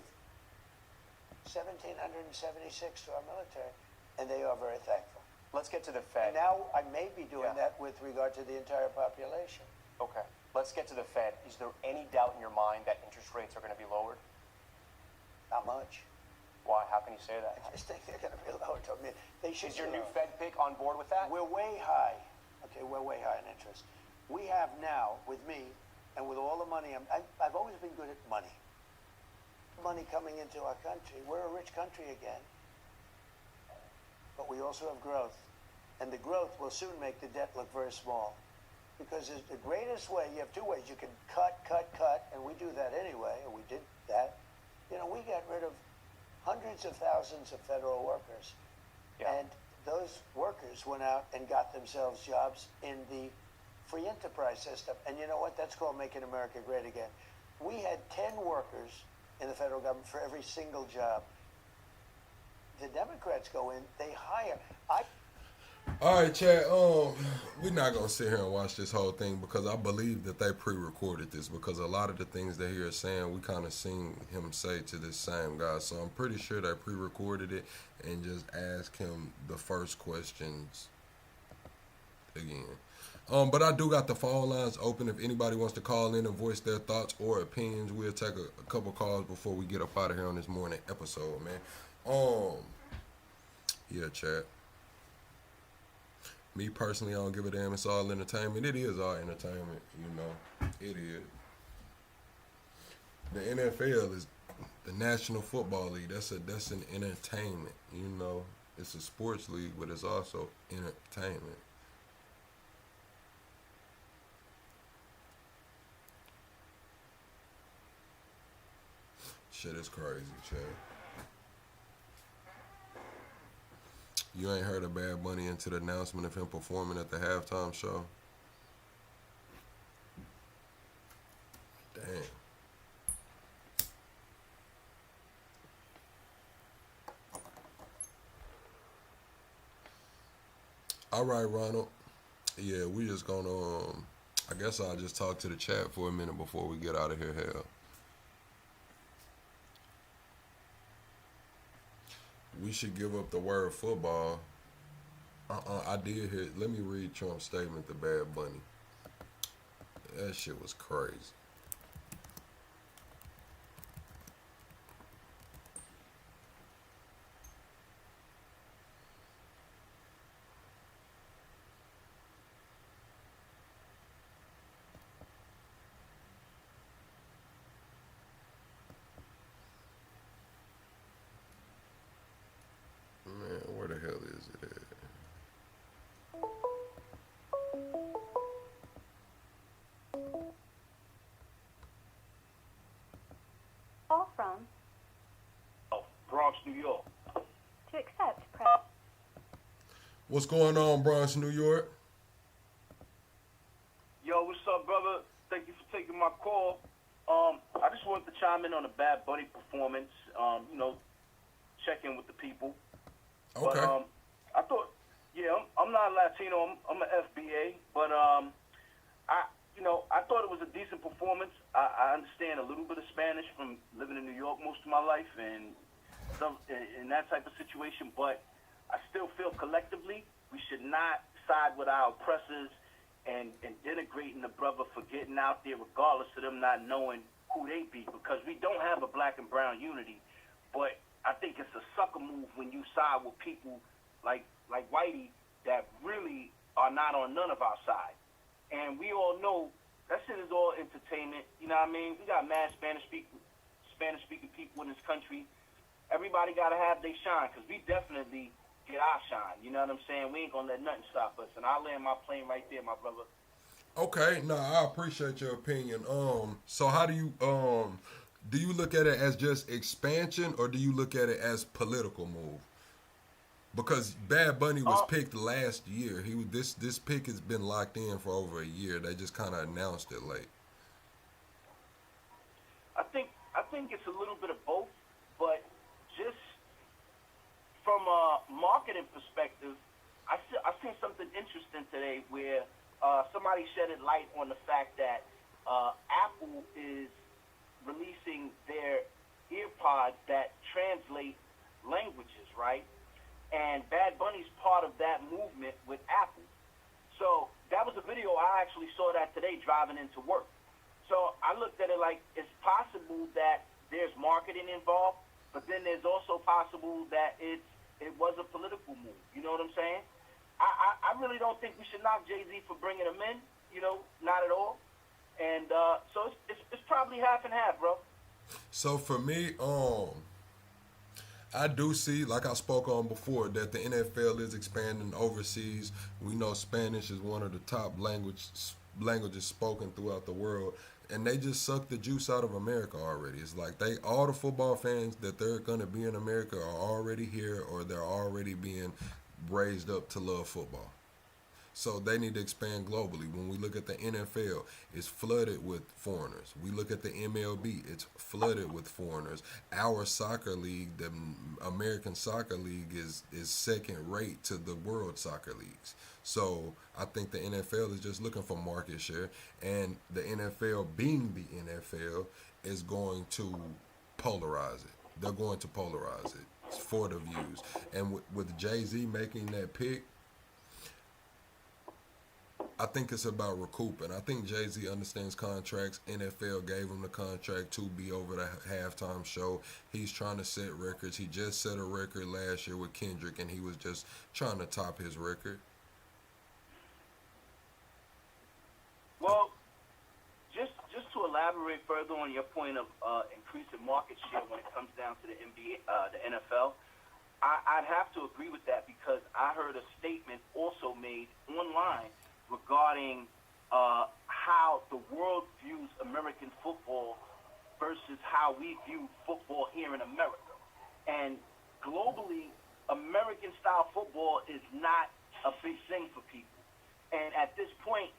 $1,776 to our military, and they are very thankful. Let's get to the Fed. And now I may be doing that with regard to the entire population. Okay. Let's get to the Fed. Is there any doubt in your mind that interest rates are going to be lowered? Not much. Why? How can you say that? I just think they're going to be lower to me. They should. Is your new Fed pick on board with that? We're way high. Okay, we're way high in interest. We have now, with me, and with all the money, I've always been good at money. Money coming into our country. We're a rich country again. But we also have growth. And the growth will soon make the debt look very small. Because it's the greatest way, you have two ways. You can cut, and we do that anyway, and we did that. You know, we got rid of hundreds of thousands of federal workers. Yeah. And those workers went out and got themselves jobs in the free enterprise system. And you know what? That's called making America great again. We had 10 workers in the federal government for every single job. The Democrats go in, they hire. All right, Chad. We're not gonna sit here and watch this whole thing because I believe that they pre-recorded this because a lot of the things that he is saying, we kind of seen him say to this same guy. So I'm pretty sure they pre-recorded it and just asked him the first questions again. But I do got the phone lines open. If anybody wants to call in and voice their thoughts or opinions, we'll take a couple calls before we get up out of here on this morning episode, man. Yeah, Chad. Me personally, I don't give a damn. It's all entertainment. It is all entertainment, you know. It is. The NFL is the National Football League. That's an entertainment, you know. It's a sports league, but it's also entertainment. Shit is crazy, Chad. You ain't heard of Bad Bunny into the announcement of him performing at the halftime show? Damn. All right, Ronald. Yeah, we just gonna, I guess I'll just talk to the chat for a minute before we get out of here, hell. We should give up the word football. I did hear. Let me read Trump's statement to Bad Bunny. That shit was crazy. Man, where the hell is it at? Call from Bronx, New York. to accept. Press. What's going on, Bronx, New York? Yo, what's up, brother? Thank you for taking my call. I just wanted to chime in on the Bad Bunny performance. You know, check in with the people. Okay. But, I thought, yeah, I'm not Latino. I'm an FBA, but I thought it was a decent performance. I understand a little bit of Spanish from living in New York most of my life and some in that type of situation, but I still feel collectively we should not side with our oppressors and denigrating the brother for getting out there regardless of them not knowing who they be, because we don't have a black and brown unity. But I think it's a sucker move when you side with people like Whitey that really are not on none of our side. And we all know that shit is all entertainment. You know what I mean? We got mad Spanish-speaking people in this country. Everybody got to have their shine, because we definitely get our shine. You know what I'm saying? We ain't going to let nothing stop us. And I'll land my plane right there, my brother. Okay, no, I appreciate your opinion. So how do you look at it as just expansion, or do you look at it as political move? Because Bad Bunny was picked last year. This pick has been locked in for over a year. They just kind of announced it late. I think it's a little bit of both, but just from a marketing perspective, I seen something interesting today where somebody shedded light on the fact that Apple is releasing their earpods that translate languages, right? And Bad Bunny's part of that movement with Apple. So that was a video. I actually saw that today driving into work. So I looked at it like it's possible that there's marketing involved, but then there's also possible that it was a political move. You know what I'm saying? I really don't think we should knock Jay-Z for bringing him in. You know, not at all. And so it's probably half and half, bro. So for me, I do see, like I spoke on before, that the NFL is expanding overseas. We know Spanish is one of the top languages spoken throughout the world, and they just suck the juice out of America already. It's like all the football fans that they're going to be in America are already here, or they're already being raised up to love football. So they need to expand globally. When we look at the NFL, it's flooded with foreigners. We look at the MLB, it's flooded with foreigners. Our soccer league, the American Soccer League, is second rate to the world soccer leagues. So I think the NFL is just looking for market share, and the NFL, being the NFL, is going to polarize it. They're going to polarize it for the views. And with Jay-Z making that pick, I think it's about recouping. I think Jay-Z understands contracts. NFL gave him the contract to be over the halftime show. He's trying to set records. He just set a record last year with Kendrick, and he was just trying to top his record. Well, just to elaborate further on your point of increasing market share when it comes down to the NBA, the NFL, I'd have to agree with that, because I heard a statement also made online regarding how the world views American football versus how we view football here in America. And globally, American-style football is not a big thing for people. And at this point,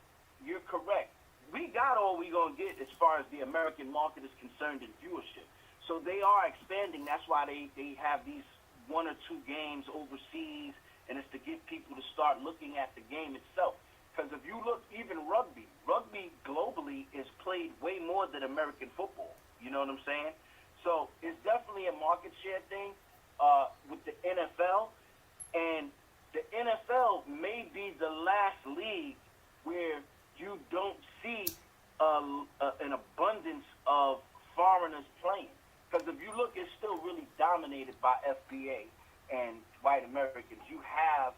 you're correct. We got all we're going to get as far as the American market is concerned in viewership. So they are expanding. That's why they have these 1 or 2 games overseas, and it's to get people to start looking at the game itself. Because if you look, even rugby globally is played way more than American football. You know what I'm saying? So it's definitely a market share thing with the NFL. And the NFL may be the last league where you don't see an abundance of foreigners playing. Because if you look, it's still really dominated by FBA and white Americans. You have,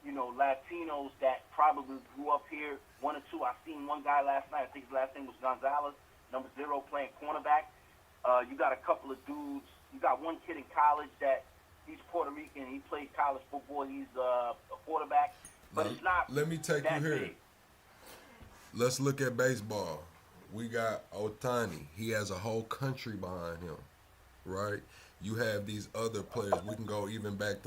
Latinos that probably grew up here, 1 or 2. I seen one guy last night, I think his last name was Gonzalez, number 0, playing cornerback. You got a couple of dudes. You got one kid in college that he's Puerto Rican. He played college football. He's a quarterback. But it's not. Let me take you here. big. Let's look at baseball. We got Otani. He has a whole country behind him, right? You have these other players. We can go even back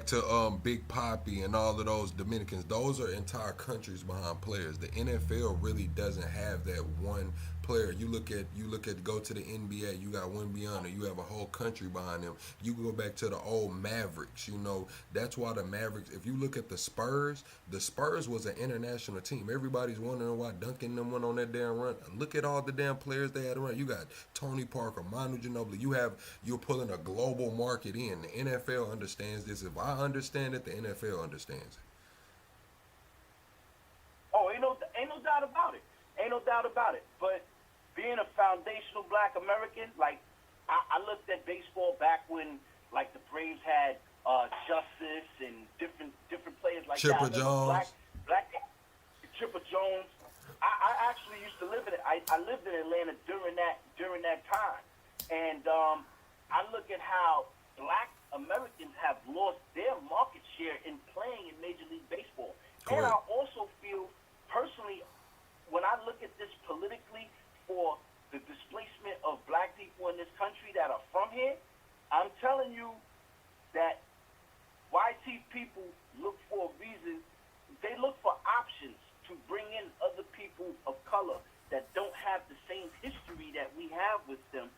to Big Papi and all of those Dominicans. Those are entire countries behind players. The NFL really doesn't have that one player. You look at go to the NBA, you got Wembyana, you have a whole country behind them. You go back to the old Mavericks, that's why the Mavericks, if you look at the Spurs was an international team. Everybody's wondering why Duncan them went on that damn run. Look at all the damn players they had around. You got Tony Parker, Manu Ginobili. You're pulling a global market in. The NFL understands this. If I understand it, the NFL understands it. Oh, ain't no doubt about it. Ain't no doubt about it. But being a foundational black American, like, I looked at baseball back when, like, the Braves had Justice and different players like Chipper that. Jones. Black Chipper Jones. I actually used to live in it. I lived in Atlanta during that time. And I look at how black Americans have lost their market share in playing in Major League Baseball. Correct. And I also feel, personally, when I look at this politically for the displacement of black people in this country that are from here, I'm telling you that YT people look for a reason. They look for options to bring in other people of color that don't have the same history that we have with them,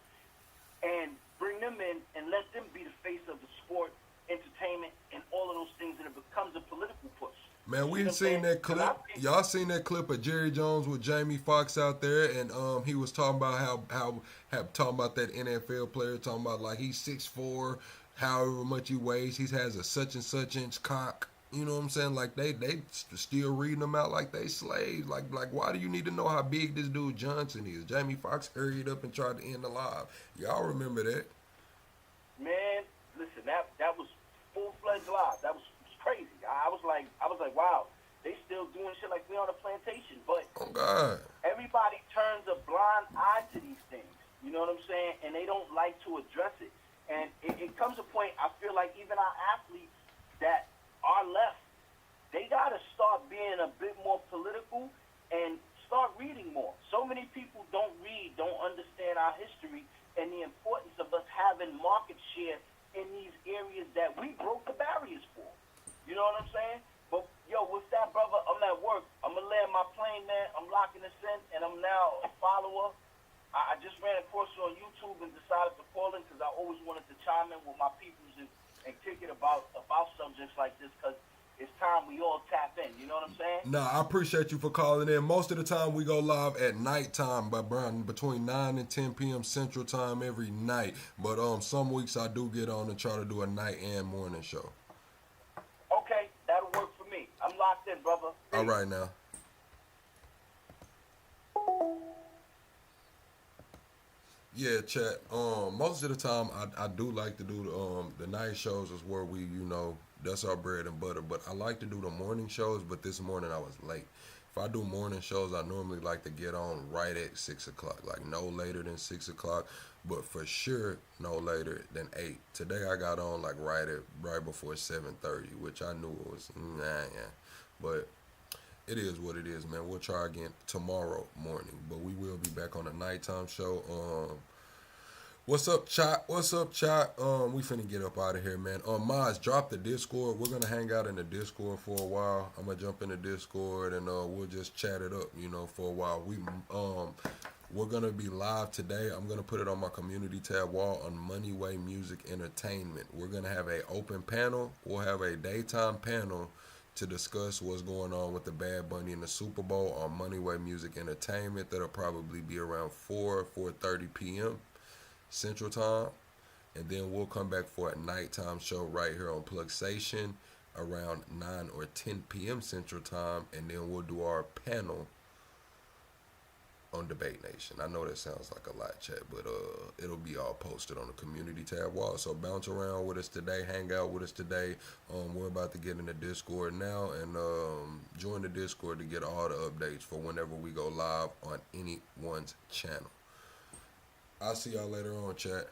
and bring them in and let them be the face of the sport, entertainment, and all of those things, and it becomes a political push. Man, we've seen that clip. Y'all seen that clip of Jerry Jones with Jamie Foxx out there, and he was talking about how talking about that NFL player, talking about like he's 6'4", however much he weighs, he has a such and such inch cock. You know what I'm saying? Like they still reading them out like they slaves. Like why do you need to know how big this dude Johnson is? Jamie Foxx hurried up and tried to end the live. Y'all remember that? Man, listen, that was full-fledged live. That was crazy. I was like, wow, they still doing shit like we on a plantation. But Oh God. everybody turns a blind eye to these things. You know what I'm saying? And they don't like to address it. And it comes a point, I feel like even our athletes that are left, they got to start being a bit more political and start reading more. So many people don't read, don't understand our history and the importance of us having market share in these areas that we broke the barriers for. You know what I'm saying? But, yo, with that, brother, I'm at work. I'm going to land my plane, man. I'm locking this in, and I'm now a follower. I just ran a course on YouTube and decided to call in because I always wanted to chime in with my peoples and kick it about subjects like this because it's time we all tap in. You know what I'm saying? Nah, I appreciate you for calling in. Most of the time we go live at nighttime, between 9 and 10 p.m. Central Time every night. But some weeks I do get on and try to do a night and morning show. Okay, that'll work for me. I'm locked in, brother. All right now. Yeah, chat. Most of the time I do like to do the night shows is where we, that's our bread and butter. But I like to do the morning shows, but this morning I was late. If I do morning shows, I normally like to get on right at 6 o'clock, like no later than 6 o'clock, but for sure no later than 8. Today I got on like right before 7:30, which I knew it was but it is what it is, man. We'll try again tomorrow morning, but we will be back on the nighttime show. What's up, chat? What's up, chat? We finna get up out of here, man. Maz, drop the Discord. We're gonna hang out in the Discord for a while. I'm gonna jump in the Discord and we'll just chat it up, for a while. We're gonna be live today. I'm gonna put it on my community tab wall on Moneyway Music Entertainment. We're gonna have a open panel. We'll have a daytime panel to discuss what's going on with the Bad Bunny in the Super Bowl on Moneyway Music Entertainment. That'll probably be around 4:30 p.m. Central Time. And then we'll come back for a nighttime show right here on Plug Station around 9 or 10 p.m. Central Time. And then we'll do our panel on Debate Nation. I know that sounds like a lot, chat, but it'll be all posted on the community tab wall. So bounce around with us today, hang out with us today. We're about to get in the Discord now and join the Discord to get all the updates for whenever we go live on anyone's channel. I'll see y'all later on, chat.